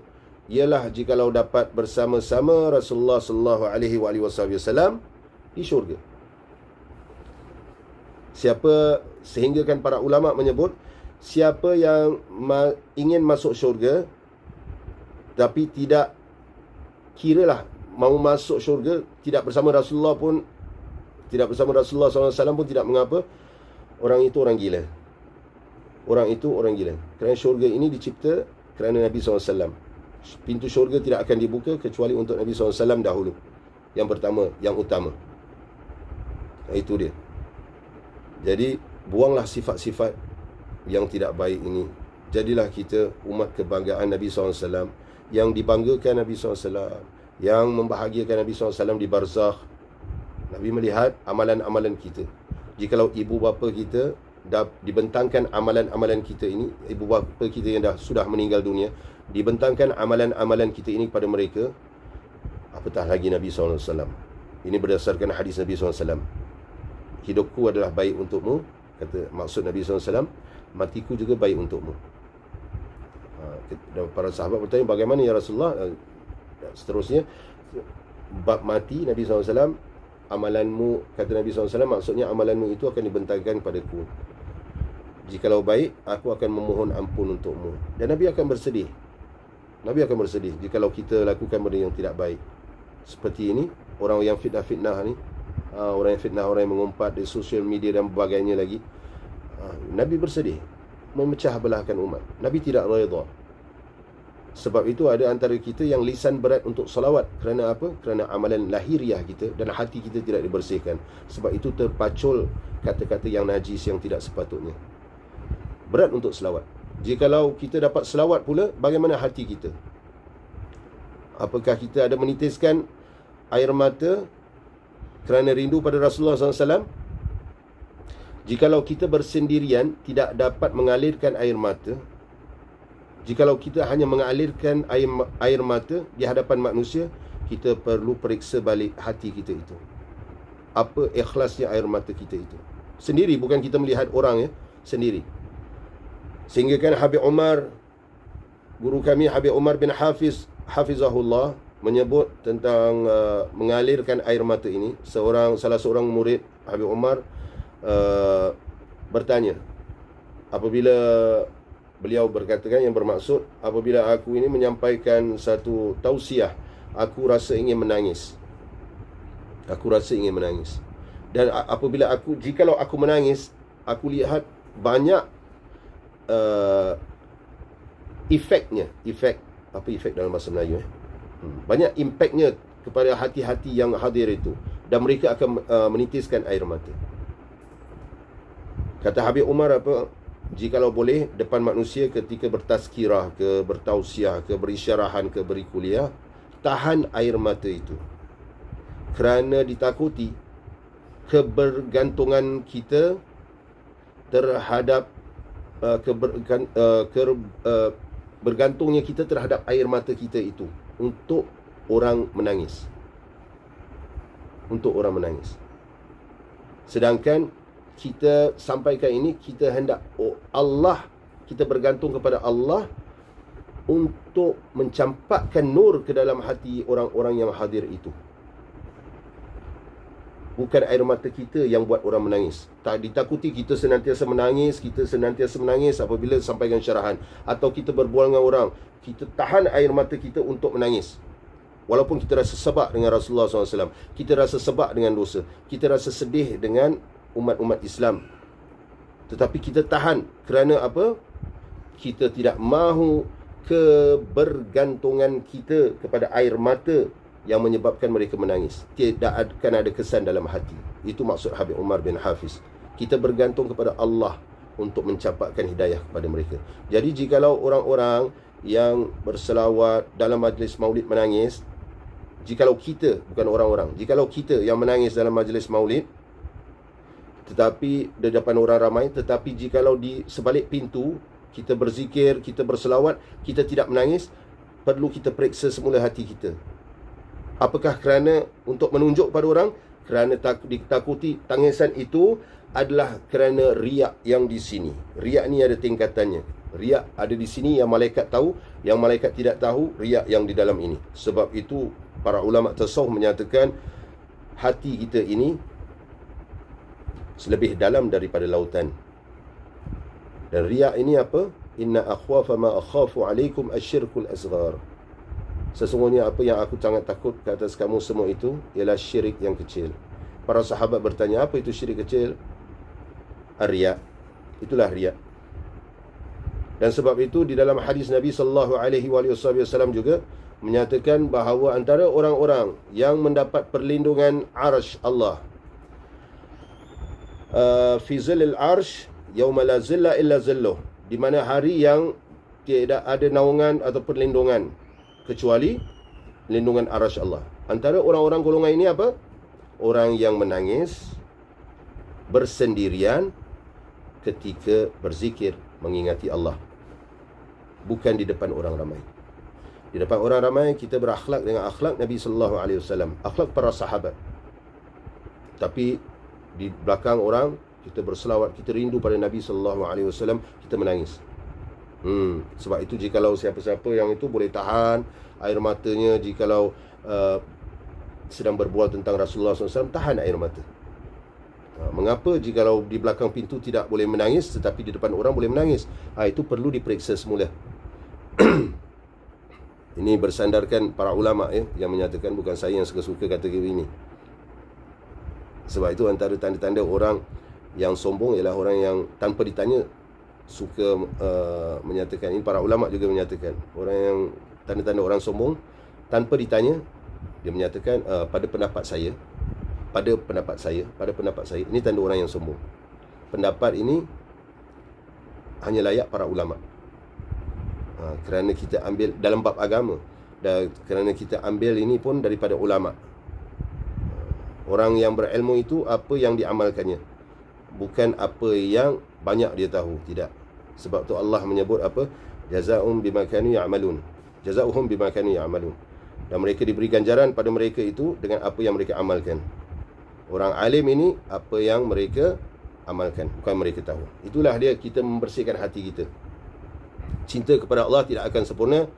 ialah jikalau dapat bersama-sama Rasulullah sallallahu alaihi wasallam di syurga. Sehingga kan para ulama menyebut, siapa yang ingin masuk syurga tapi tidak kiralah mau masuk syurga tidak bersama Rasulullah pun, tidak bersama Rasulullah SAW pun tidak mengapa, orang itu orang gila. Orang itu orang gila. Kerana syurga ini dicipta kerana Nabi SAW. Pintu syurga tidak akan dibuka kecuali untuk Nabi SAW dahulu. Yang pertama, yang utama. Itu dia. Jadi buanglah sifat-sifat yang tidak baik ini. Jadilah kita umat kebanggaan Nabi SAW, yang dibanggakan Nabi SAW, yang membahagiakan Nabi SAW di barzakh. Nabi melihat amalan-amalan kita. Jikalau ibu bapa kita dah dibentangkan amalan-amalan kita ini, ibu bapa kita yang sudah meninggal dunia, dibentangkan amalan-amalan kita ini kepada mereka, apatah lagi Nabi SAW. Ini berdasarkan hadis Nabi SAW. Hidupku adalah baik untukmu, kata maksud Nabi SAW, matiku juga baik untukmu. Para sahabat bertanya, bagaimana ya Rasulullah? Seterusnya, bab mati Nabi SAW, amalanmu, kata Nabi SAW, maksudnya amalanmu itu akan dibentangkan padaku. Jikalau baik, aku akan memohon ampun untukmu. Dan Nabi akan bersedih. Nabi akan bersedih jikalau kita lakukan benda yang tidak baik. Seperti ini, orang yang fitnah-fitnah ni, orang yang fitnah, orang yang mengumpat di sosial media dan sebagainya lagi, Nabi bersedih, memecah belahkan umat. Nabi tidak redha. Sebab itu ada antara kita yang lisan berat untuk salawat. Kerana apa? Kerana amalan lahiriah kita dan hati kita tidak dibersihkan. Sebab itu terpacul kata-kata yang najis yang tidak sepatutnya. Berat untuk selawat. Jikalau kita dapat selawat pula, bagaimana hati kita? Apakah kita ada menitiskan air mata kerana rindu pada Rasulullah SAW? Jikalau kita bersendirian, tidak dapat mengalirkan air mata, jikalau kita hanya mengalirkan air mata di hadapan manusia, kita perlu periksa balik hati kita itu. Apa ikhlasnya air mata kita itu? Sendiri, bukan kita melihat orang, ya, sendiri. Sehingga kan Habib Umar, guru kami Habib Umar bin Hafizahullah, menyebut tentang mengalirkan air mata ini. Salah seorang murid Habib Umar bertanya, apabila beliau berkatakan, yang bermaksud, apabila aku ini menyampaikan satu tausiah, aku rasa ingin menangis. Aku rasa ingin menangis. Dan apabila jikalau aku menangis, aku lihat banyak efeknya. Apa efek dalam bahasa Melayu? Banyak impaknya kepada hati-hati yang hadir itu. Dan mereka akan menitiskan air mata. Kata Habib Umar apa? Jikalau boleh, depan manusia ketika bertazkirah ke, bertausiah ke, berisyarahan ke, beri kuliah, tahan air mata itu. Kerana ditakuti kebergantungan kita terhadap bergantungnya kita terhadap air mata kita itu untuk orang menangis. Untuk orang menangis. Sedangkan kita sampaikan ini, kita hendak Allah, kita bergantung kepada Allah untuk mencampakkan nur ke dalam hati orang-orang yang hadir itu. Bukan air mata kita yang buat orang menangis. Tak ditakuti kita senantiasa menangis apabila sampaikan syarahan, atau kita berbual dengan orang, kita tahan air mata kita untuk menangis. Walaupun kita rasa sebab dengan Rasulullah SAW, kita rasa sebab dengan dosa, kita rasa sedih dengan umat-umat Islam, tetapi kita tahan kerana apa? Kita tidak mahu kebergantungan kita kepada air mata yang menyebabkan mereka menangis. Tidak akan ada kesan dalam hati. Itu maksud Habib Umar bin Hafiz. Kita bergantung kepada Allah untuk mencapatkan hidayah kepada mereka. Jadi jikalau orang-orang yang berselawat dalam majlis maulid menangis, jikalau kita, bukan orang-orang, jikalau kita yang menangis dalam majlis maulid, tetapi di depan orang ramai, tetapi jikalau di sebalik pintu kita berzikir, kita berselawat, kita tidak menangis, perlu kita periksa semula hati kita. Apakah kerana untuk menunjuk pada orang, kerana ditakuti tangisan itu adalah kerana riak yang di sini. Riak ni ada tingkatannya. Riak ada di sini yang malaikat tahu, yang malaikat tidak tahu riak yang di dalam ini. Sebab itu para ulama tasawuf menyatakan hati kita ini lebih dalam daripada lautan. Dan riak ini apa? Inna akhwafa ma akhafu alaikum asyirkul asghar. Sesungguhnya apa yang aku sangat takut ke atas kamu semua itu ialah syirik yang kecil. Para sahabat bertanya, apa itu syirik kecil? Riak. Itulah riak. Dan sebab itu di dalam hadis Nabi sallallahu alaihi wasallam juga menyatakan bahawa antara orang-orang yang mendapat perlindungan arsy Allah, fi zillil arsy yauma la zilla illa zilluh, di mana hari yang tidak ada naungan atau perlindungan kecuali lindungan arsy Allah. Antara orang-orang golongan ini apa? Orang yang menangis bersendirian ketika berzikir mengingati Allah, bukan di depan orang ramai. Di depan orang ramai kita berakhlak dengan akhlak Nabi sallallahu alaihi wasallam, akhlak para sahabat. Tapi di belakang orang kita berselawat, kita rindu pada Nabi sallallahu alaihi wasallam, kita menangis. Sebab itu jikalau siapa-siapa yang itu boleh tahan air matanya, jikalau sedang berbual tentang Rasulullah SAW, tahan air mata. Mengapa jikalau di belakang pintu tidak boleh menangis, tetapi di depan orang boleh menangis? Itu perlu diperiksa semula. Ini bersandarkan para ulama yang menyatakan, bukan saya yang suka-suka kata ini. Sebab itu antara tanda-tanda orang yang sombong ialah orang yang tanpa ditanya suka menyatakan. Ini para ulama juga menyatakan, orang yang tanda-tanda orang sombong tanpa ditanya, dia menyatakan pada pendapat saya, pada pendapat saya. Ini tanda orang yang sombong. Pendapat ini hanya layak para ulama. Kerana kita ambil dalam bab agama, dan kerana kita ambil ini pun daripada ulama. Orang yang berilmu itu apa yang diamalkannya, bukan apa yang banyak dia tahu. Tidak. Sebab tu Allah menyebut apa? Jazaa'um bima kanu ya'malun. Jazaa'uhum bima kanu ya'malun. Dan mereka diberi ganjaran pada mereka itu dengan apa yang mereka amalkan. Orang alim ini apa yang mereka amalkan, bukan mereka tahu. Itulah dia, kita membersihkan hati kita. Cinta kepada Allah tidak akan sempurna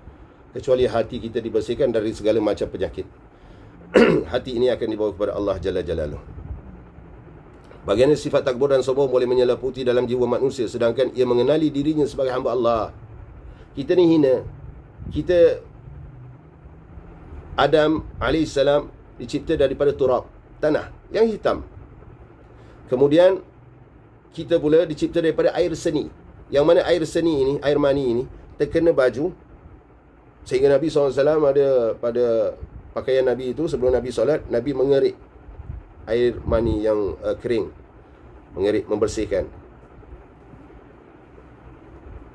kecuali hati kita dibersihkan dari segala macam penyakit. Hati ini akan dibawa kepada Allah Jalla Jalaluh. Bagaimana sifat takbur dan sombong boleh menyeliputi dalam jiwa manusia sedangkan ia mengenali dirinya sebagai hamba Allah. Kita ni hina. Kita, Adam AS dicipta daripada turab, tanah yang hitam. Kemudian kita pula dicipta daripada air seni. Yang mana air seni ini, air mani ini terkena baju, sehingga Nabi SAW ada pada pakaian Nabi itu, sebelum Nabi solat, Nabi mengerik air mani yang kering, mengerik, membersihkan.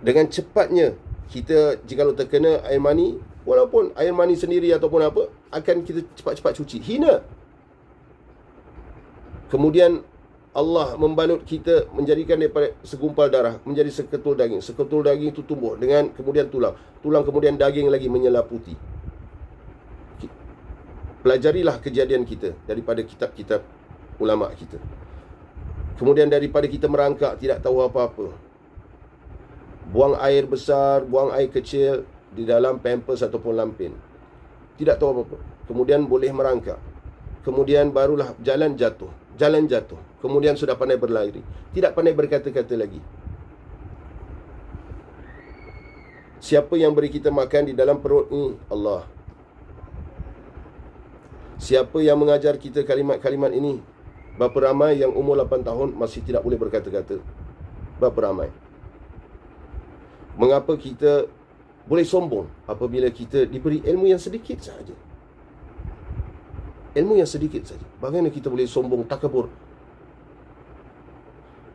Dengan cepatnya kita, jikalau terkena air mani, walaupun air mani sendiri ataupun apa, akan kita cepat-cepat cuci. Hina. Kemudian Allah membalut kita, menjadikan daripada segumpal darah menjadi seketul daging. Seketul daging itu tumbuh dengan kemudian tulang. Tulang kemudian daging lagi menyelaputi. Pelajarilah kejadian kita daripada kitab-kitab ulama kita. Kemudian daripada kita merangkak, tidak tahu apa-apa, buang air besar, buang air kecil di dalam pampers ataupun lampin, tidak tahu apa-apa. Kemudian boleh merangkak. Kemudian barulah jalan jatuh. Kemudian sudah pandai berlari, tidak pandai berkata-kata lagi. Siapa yang beri kita makan di dalam perut ini? Allah. Siapa yang mengajar kita kalimat-kalimat ini? Berapa ramai yang umur 8 tahun masih tidak boleh berkata-kata? Berapa ramai? Mengapa kita boleh sombong apabila kita diberi ilmu yang sedikit saja? Ilmu yang sedikit saja. Bagaimana kita boleh sombong, takabur?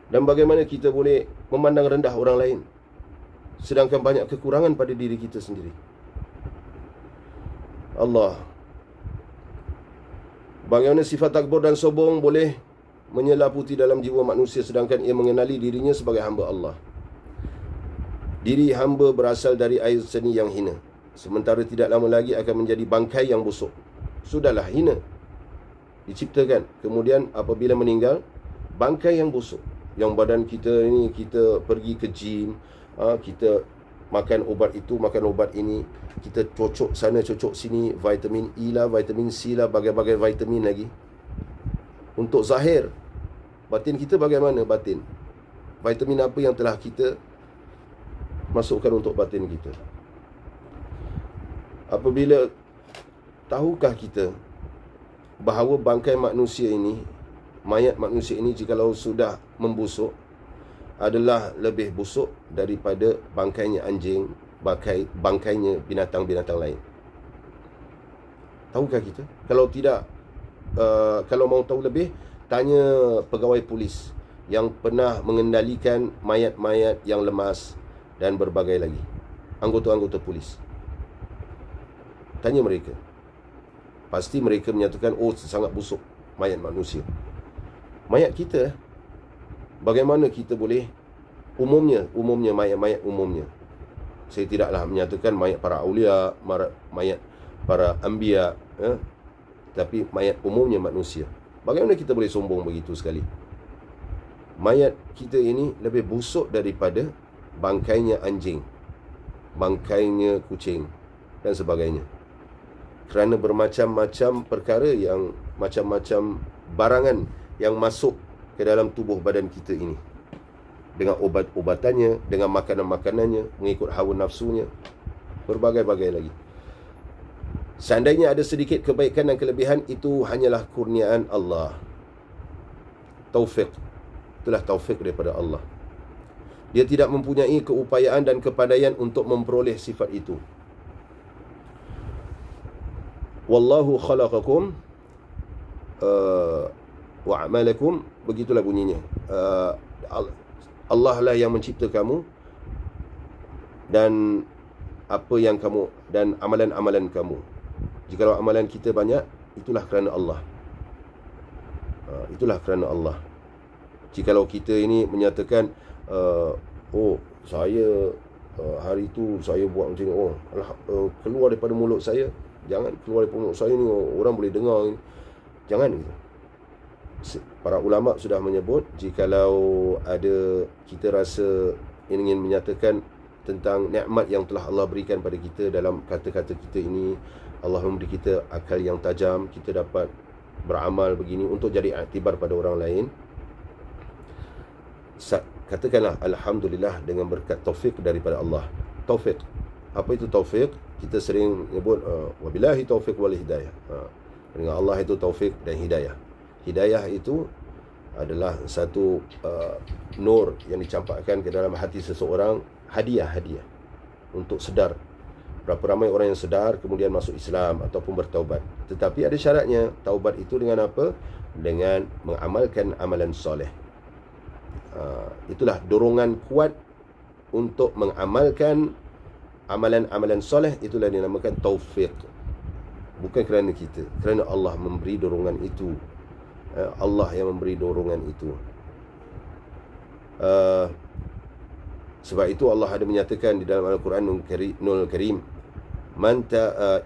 Dan bagaimana kita boleh memandang rendah orang lain, sedangkan banyak kekurangan pada diri kita sendiri? Allah. Bagaimana sifat takabur dan sombong boleh menyelaputi dalam jiwa manusia sedangkan ia mengenali dirinya sebagai hamba Allah? Diri hamba berasal dari air seni yang hina, sementara tidak lama lagi akan menjadi bangkai yang busuk. Sudahlah hina, diciptakan, kemudian apabila meninggal, bangkai yang busuk. Yang badan kita ini, kita pergi ke gym, kita makan obat itu, makan obat ini, kita cocok sana, cocok sini, vitamin E lah, vitamin C lah, bagai-bagai vitamin lagi. Untuk zahir, batin kita bagaimana batin? Vitamin apa yang telah kita masukkan untuk batin kita? Apabila tahukah kita bahawa bangkai manusia ini, mayat manusia ini, jikalau sudah membusuk, adalah lebih busuk daripada bangkainya anjing, bangkainya binatang-binatang lain? Tahukah kita? Kalau tidak, kalau mau tahu lebih, tanya pegawai polis yang pernah mengendalikan mayat-mayat yang lemas dan berbagai lagi, anggota-anggota polis. Tanya mereka. Pasti mereka menyatakan, oh, sangat busuk mayat manusia. Mayat kita, bagaimana kita boleh, umumnya mayat-mayat umumnya, saya tidaklah menyatakan mayat para awliya, mayat para anbiya, tapi mayat umumnya manusia. Bagaimana kita boleh sombong begitu sekali? Mayat kita ini lebih busuk daripada bangkainya anjing, bangkainya kucing dan sebagainya. Kerana bermacam-macam perkara, yang macam-macam barangan yang masuk ke dalam tubuh badan kita ini, dengan obat-obatannya, dengan makanan-makanannya, mengikut hawa nafsunya, berbagai-bagai lagi. Seandainya ada sedikit kebaikan dan kelebihan, itu hanyalah kurniaan Allah. Taufik. Itulah taufik daripada Allah. Dia tidak mempunyai keupayaan dan kepandaian untuk memperoleh sifat itu. Wallahu khalaqakum wa a'malakum, begitulah bunyinya. Allah lah yang mencipta kamu dan apa yang kamu, dan amalan-amalan kamu. Jikalau amalan kita banyak, itulah kerana Allah. Itulah kerana Allah. Jikalau kita ini menyatakan, oh, saya hari itu saya buat macam ni, keluar daripada mulut saya, jangan keluar daripada mulut saya ni, orang boleh dengar ni. Jangan gitu. Para ulama sudah menyebut, jikalau ada kita rasa ingin menyatakan tentang nikmat yang telah Allah berikan pada kita dalam kata-kata kita ini, Allah memberi kita akal yang tajam, kita dapat beramal begini untuk jadi iktibar pada orang lain. Katakanlah alhamdulillah dengan berkat taufik daripada Allah. Taufik, apa itu taufik? Kita sering menyebut wabillahi taufik wal hidayah. Dengan Allah itu taufik dan hidayah. Hidayah itu adalah satu nur yang dicampakkan ke dalam hati seseorang, hadiah untuk sedar. Berapa ramai orang yang sedar kemudian masuk Islam ataupun bertaubat. Tetapi ada syaratnya. Taubat itu dengan apa? Dengan mengamalkan amalan soleh. Itulah dorongan kuat untuk mengamalkan amalan-amalan soleh. Itulah dinamakan taufik. Bukan kerana kita, kerana Allah memberi dorongan itu. Allah yang memberi dorongan itu. Sebab itu Allah ada menyatakan di dalam Al-Quranul Karim,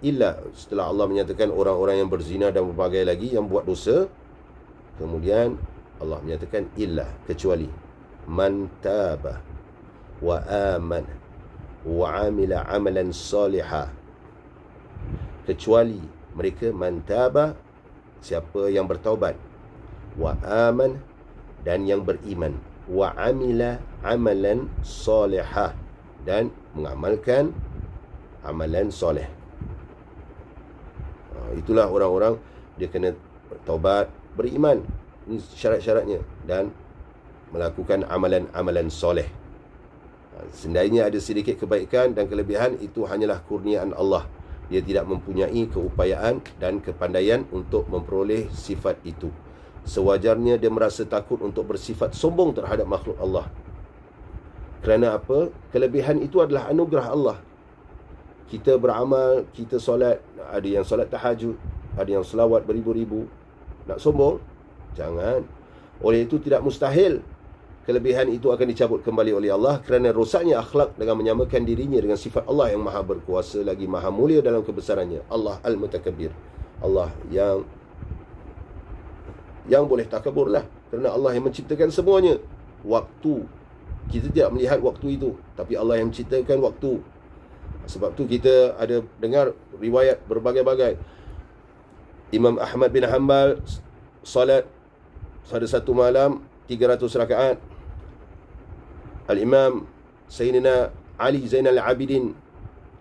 illa, setelah Allah menyatakan orang-orang yang berzina dan berbagai lagi yang buat dosa, kemudian Allah menyatakan illa, kecuali man taba wa aman wa amila amalan salihah. Kecuali mereka man taba, siapa yang bertaubat, wa aman, dan yang beriman, wa amila amalan salihah, dan mengamalkan amalan soleh. Itulah orang-orang dia kena taubat, beriman, ini syarat-syaratnya, dan melakukan amalan-amalan soleh. Seandainya ada sedikit kebaikan dan kelebihan, itu hanyalah kurniaan Allah. Dia tidak mempunyai keupayaan dan kepandaian untuk memperoleh sifat itu. Sewajarnya dia merasa takut untuk bersifat sombong terhadap makhluk Allah. Kerana apa? Kelebihan itu adalah anugerah Allah. Kita beramal, kita solat, ada yang solat tahajud, ada yang selawat beribu-ribu. Nak sombong? Jangan. Oleh itu tidak mustahil kelebihan itu akan dicabut kembali oleh Allah, kerana rosaknya akhlak dengan menyamakan dirinya dengan sifat Allah yang maha berkuasa lagi maha mulia dalam kebesarannya. Allah Al-Mutakabbir. Allah yang boleh takabur lah, kerana Allah yang menciptakan semuanya. Waktu, kita tidak melihat waktu itu, tapi Allah yang menciptakan waktu. Sebab tu kita ada dengar riwayat berbagai-bagai. Imam Ahmad bin Hanbal salat pada satu malam 300 rakaat. Al-Imam Sayyidina Ali Zainal Abidin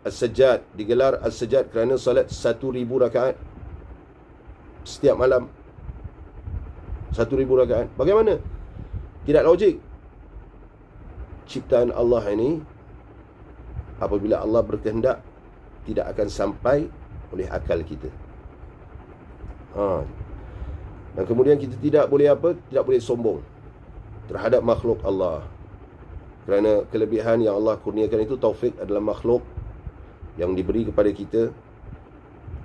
As-Sajjad, digelar As-Sajjad kerana salat 1000 rakaat setiap malam. 1000 rakaat. Bagaimana? Tidak logik. Ciptaan Allah ini, apabila Allah berkehendak, tidak akan sampai oleh akal kita. Dan kemudian kita tidak boleh apa? Tidak boleh sombong terhadap makhluk Allah. Kerana kelebihan yang Allah kurniakan itu, taufik adalah makhluk yang diberi kepada kita,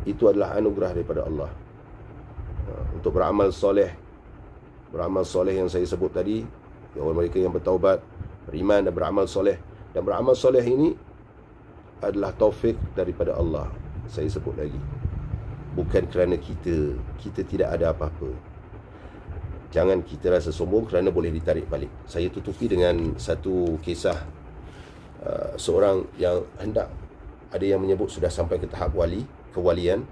itu adalah anugerah daripada Allah. Untuk beramal soleh yang saya sebut tadi, orang mereka yang bertaubat, beriman dan beramal soleh. Dan beramal soleh ini adalah taufik daripada Allah. Saya sebut lagi, bukan kerana kita tidak ada apa-apa. Jangan kita rasa sombong kerana boleh ditarik balik. Saya tutupi dengan satu kisah seorang yang hendak, ada yang menyebut sudah sampai ke tahap kewalian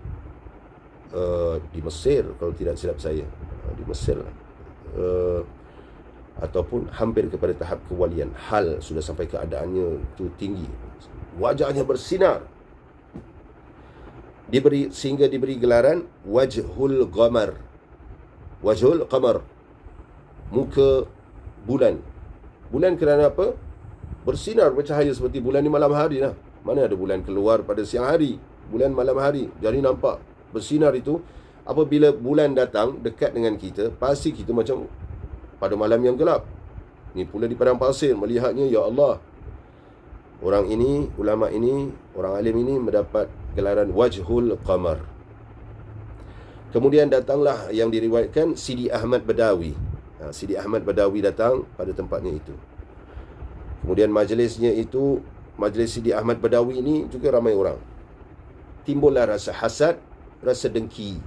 di Mesir, kalau tidak silap saya, di Mesir ataupun hampir kepada tahap kewalian. Hal sudah sampai keadaannya itu tinggi, wajahnya bersinar, sehingga diberi gelaran Wajhul Qamar. Wajhul Qamar, muka bulan. Bulan kerana apa? Bersinar, bercahaya seperti bulan di malam hari lah. Mana ada bulan keluar pada siang hari? Bulan malam hari, jadi nampak bersinar itu. Apabila bulan datang dekat dengan kita, pasti kita macam pada malam yang gelap. Ni pula di padang pasir, melihatnya, ya Allah, orang ini, ulama ini, orang alim ini mendapat gelaran Wajhul Qamar. Kemudian datanglah yang diriwayatkan Sidi Ahmad Badawi. Sidi Ahmad Badawi datang pada tempatnya itu. Kemudian majlisnya itu, majlis Sidi Ahmad Badawi ini juga ramai orang. Timbullah rasa hasad, rasa dengki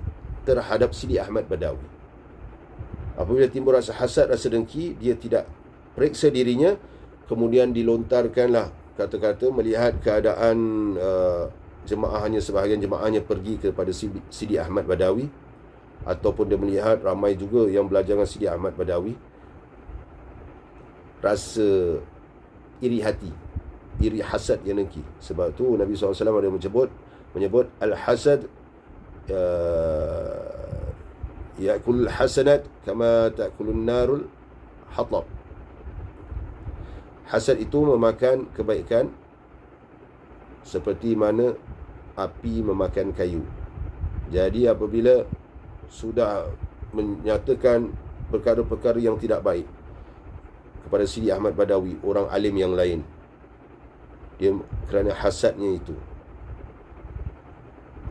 terhadap Sidi Ahmad Badawi. Apabila timbul rasa hasad, rasa dengki, dia tidak periksa dirinya, kemudian dilontarkanlah kata-kata melihat keadaan jemaahnya, sebahagian jemaahnya pergi kepada Sidi Ahmad Badawi, ataupun dia melihat ramai juga yang belajar dengan Sidi Ahmad Badawi. Rasa iri hati, iri hasad yang dengki. Sebab tu Nabi SAW ada menyebut al-hasad ya'kulul hasanat kama ta'kulun narul hatab. Hasad itu memakan kebaikan seperti mana api memakan kayu. Jadi apabila sudah menyatakan perkara-perkara yang tidak baik kepada Sidi Ahmad Badawi, orang alim yang lain, dia kerana hasadnya itu,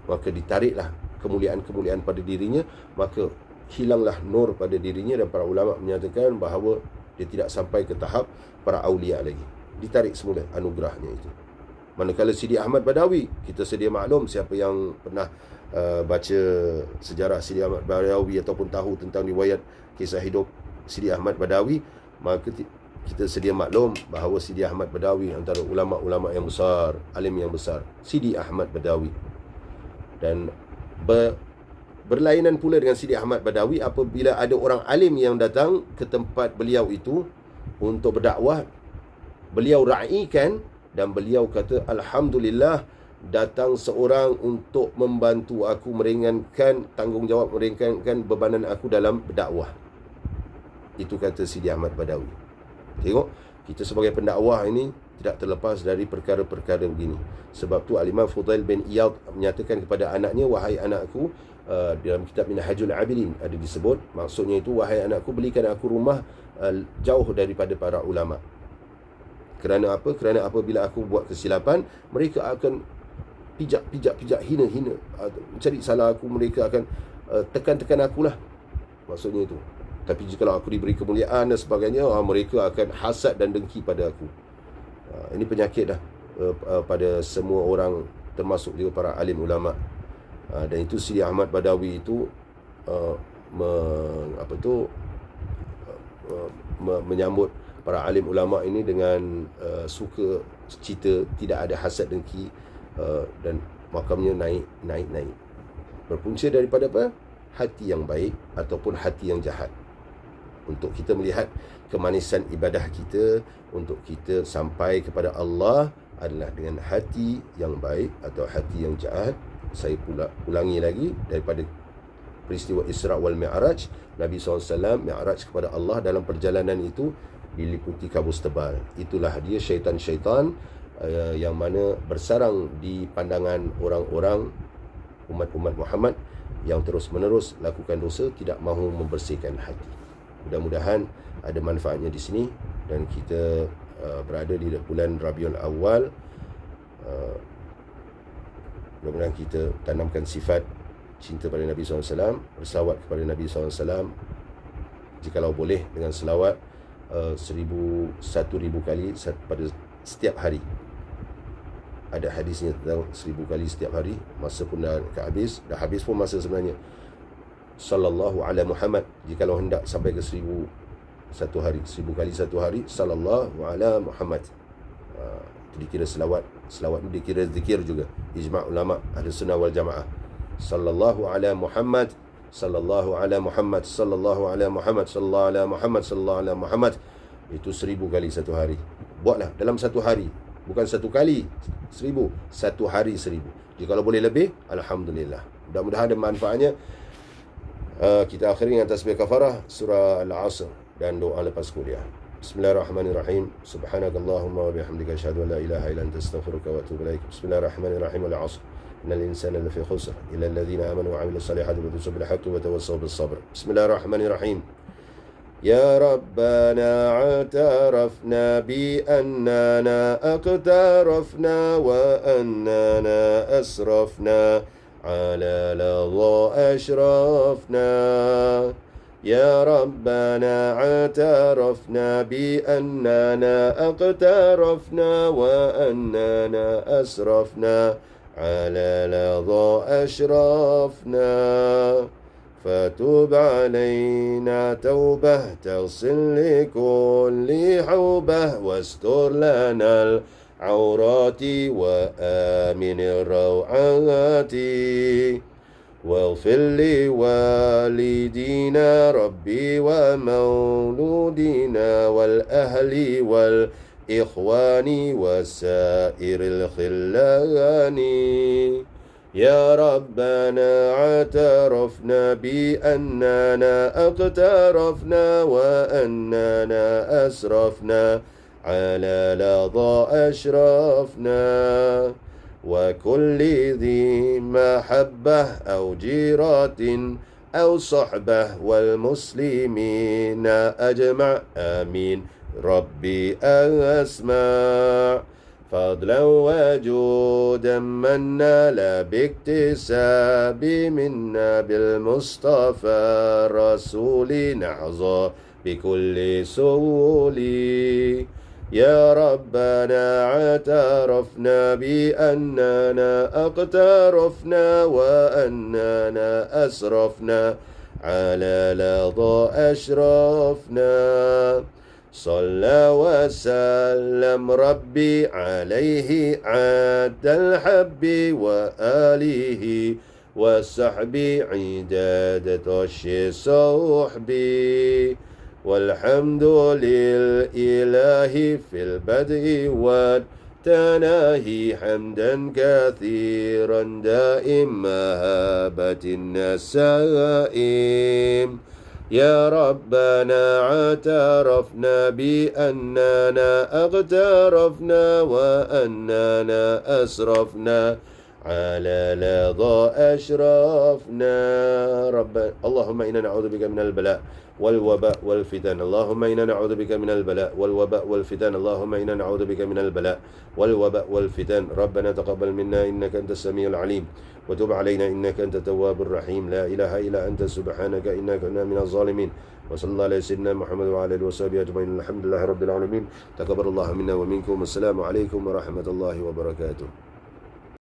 maka ditariklah kemuliaan-kemuliaan pada dirinya, maka hilanglah nur pada dirinya. Dan para ulama menyatakan bahawa dia tidak sampai ke tahap para awliya lagi, ditarik semula anugerahnya itu. Manakala Sidi Ahmad Badawi, kita sedia maklum, siapa yang pernah baca sejarah Sidi Ahmad Badawi ataupun tahu tentang riwayat kisah hidup Sidi Ahmad Badawi, maka kita sedia maklum bahawa Sidi Ahmad Badawi antara ulama-ulama yang besar, alim yang besar, Sidi Ahmad Badawi. Dan berlainan pula dengan Sidi Ahmad Badawi, apabila ada orang alim yang datang ke tempat beliau itu untuk berdakwah, beliau raikan dan beliau kata, alhamdulillah, datang seorang untuk membantu aku, meringankan tanggungjawab, meringankan bebanan aku dalam berdakwah. Itu kata Sidi Ahmad Badawi. Tengok, kita sebagai pendakwah ini tidak terlepas dari perkara-perkara begini. Sebab tu Al-Imam Fudail bin Iyad menyatakan kepada anaknya, wahai anakku, dalam kitab Minhajul Abidin ada disebut, maksudnya itu, wahai anakku, belikan aku rumah jauh daripada para ulama. Kerana apa? Kerana apabila aku buat kesilapan, mereka akan pijak, hina, mencari salah aku, mereka akan tekan akulah. Maksudnya itu. Tapi jika aku diberi kemuliaan dan sebagainya, mereka akan hasad dan dengki pada aku. Ini penyakit dah pada semua orang, termasuk juga para alim ulama. Dan itu Sidi Ahmad Badawi itu menyambut para alim ulama ini dengan suka cita, tidak ada hasad dengki, dan makamnya naik. Berpunca daripada apa? Hati yang baik ataupun hati yang jahat. Untuk kita melihat kemanisan ibadah kita, untuk kita sampai kepada Allah adalah dengan hati yang baik atau hati yang jahat. Saya ulangi lagi, daripada peristiwa Isra wal Mi'raj, Nabi SAW Mi'raj kepada Allah, dalam perjalanan itu diliputi kabus tebal. Itulah dia syaitan-syaitan yang mana bersarang di pandangan orang-orang umat Muhammad yang terus-menerus lakukan dosa, tidak mahu membersihkan hati. Mudah-mudahan ada manfaatnya di sini, dan kita berada di bulan Rabiul Awal. Mudah-mudahan kita tanamkan sifat cinta pada Nabi SAW, berselawat kepada Nabi SAW, jikalau boleh dengan selawat 1,000 kali pada setiap hari. Ada hadisnya tentang 1,000 kali setiap hari. Masa pun dah habis pun masa sebenarnya. Sallallahu ala Muhammad, jikalau hendak sampai ke 1,000 satu hari, 1,000 kali satu hari, Sallallahu ala Muhammad. Itu dikira selawat. Selawat itu dikira zikir juga. Ijma' ulama ahli sunnah wal jamaah. Sallallahu ala Muhammad, Sallallahu ala Muhammad, Sallallahu ala Muhammad, Sallallahu ala Muhammad, Sallallahu ala Muhammad. Itu 1,000 kali satu hari. Buatlah dalam satu hari. Bukan satu kali 1,000, satu hari 1,000. Jikalau boleh lebih, alhamdulillah. Mudah-mudahan ada manfaatnya. Kita akhiri dengan tasbih kafarah surah Al-Asr dan doa lepas kuliah. Bismillahirrahmanirrahim. Subhanakallahumma wa bihamdika, asyhadu an la ilaha illa anta, astaghfiruka wa atubu ilaik. Bismillahirrahmanirrahim. Al-Asr. Innal insana lafi khusr illa alladhina amanu wa 'amilus salihati wa tawassaw bil haqqi wa tawassaw bis sabr. Bismillahirrahmanirrahim. يا ربنا اعترفنا بأننا اقترفنا وأننا أسرفنا على لظى أشرفنا. يا ربنا اعترفنا بأننا اقترفنا وأننا أسرفنا على لظى أشرفنا. فتوب علينا توبة تغسل لكل حوبة واستر لنا العورات وآمن الروعات واغفر لوالدينا ربي ومولودينا والأهل والإخوان وسائر الخلان. يا ربنا اعترفنا بأننا اقترفنا وأننا أسرفنا على لظى أشرفنا. وكل ذي محبة أو جيرة أو صحبة والمسلمين أجمع آمين. ربي أسمع فضلا وجودا من نال باكتساب منا بالمصطفى الرسول نحظى بكل سهول. يا ربنا اعترفنا بأننا اقترفنا وأننا أسرفنا على لظى أشرفنا. صلى وسلم ربي عليه عد الحب وآله والصحب عداد الصحب. والحمد للإله في البدء تناهي حمدا كثيرا دائم مهابة النسائم. يا ربنا اعترفنا بأننا اغترفنا وأننا أسرفنا على لظى أشرفنا. اللهم إنا نعوذ بك من البلاء والوباء والفتن. اللهم إنا نعوذ بك من البلاء والوباء والفتن. اللهم إنا نعوذ بك من البلاء والوباء والفتن. ربنا تقبل منا إنك أنت السميع العليم وتب علينا إنك أنت التواب الرحيم. لا إله إلا أنت سبحانك إنا كنا من الظالمين. وصلى الله على سيدنا محمد وعلى آله وصحبه أجمعين. الحمد لله رب العالمين. تقبل الله منا ومنكم. السلام عليكم ورحمة الله وبركاته.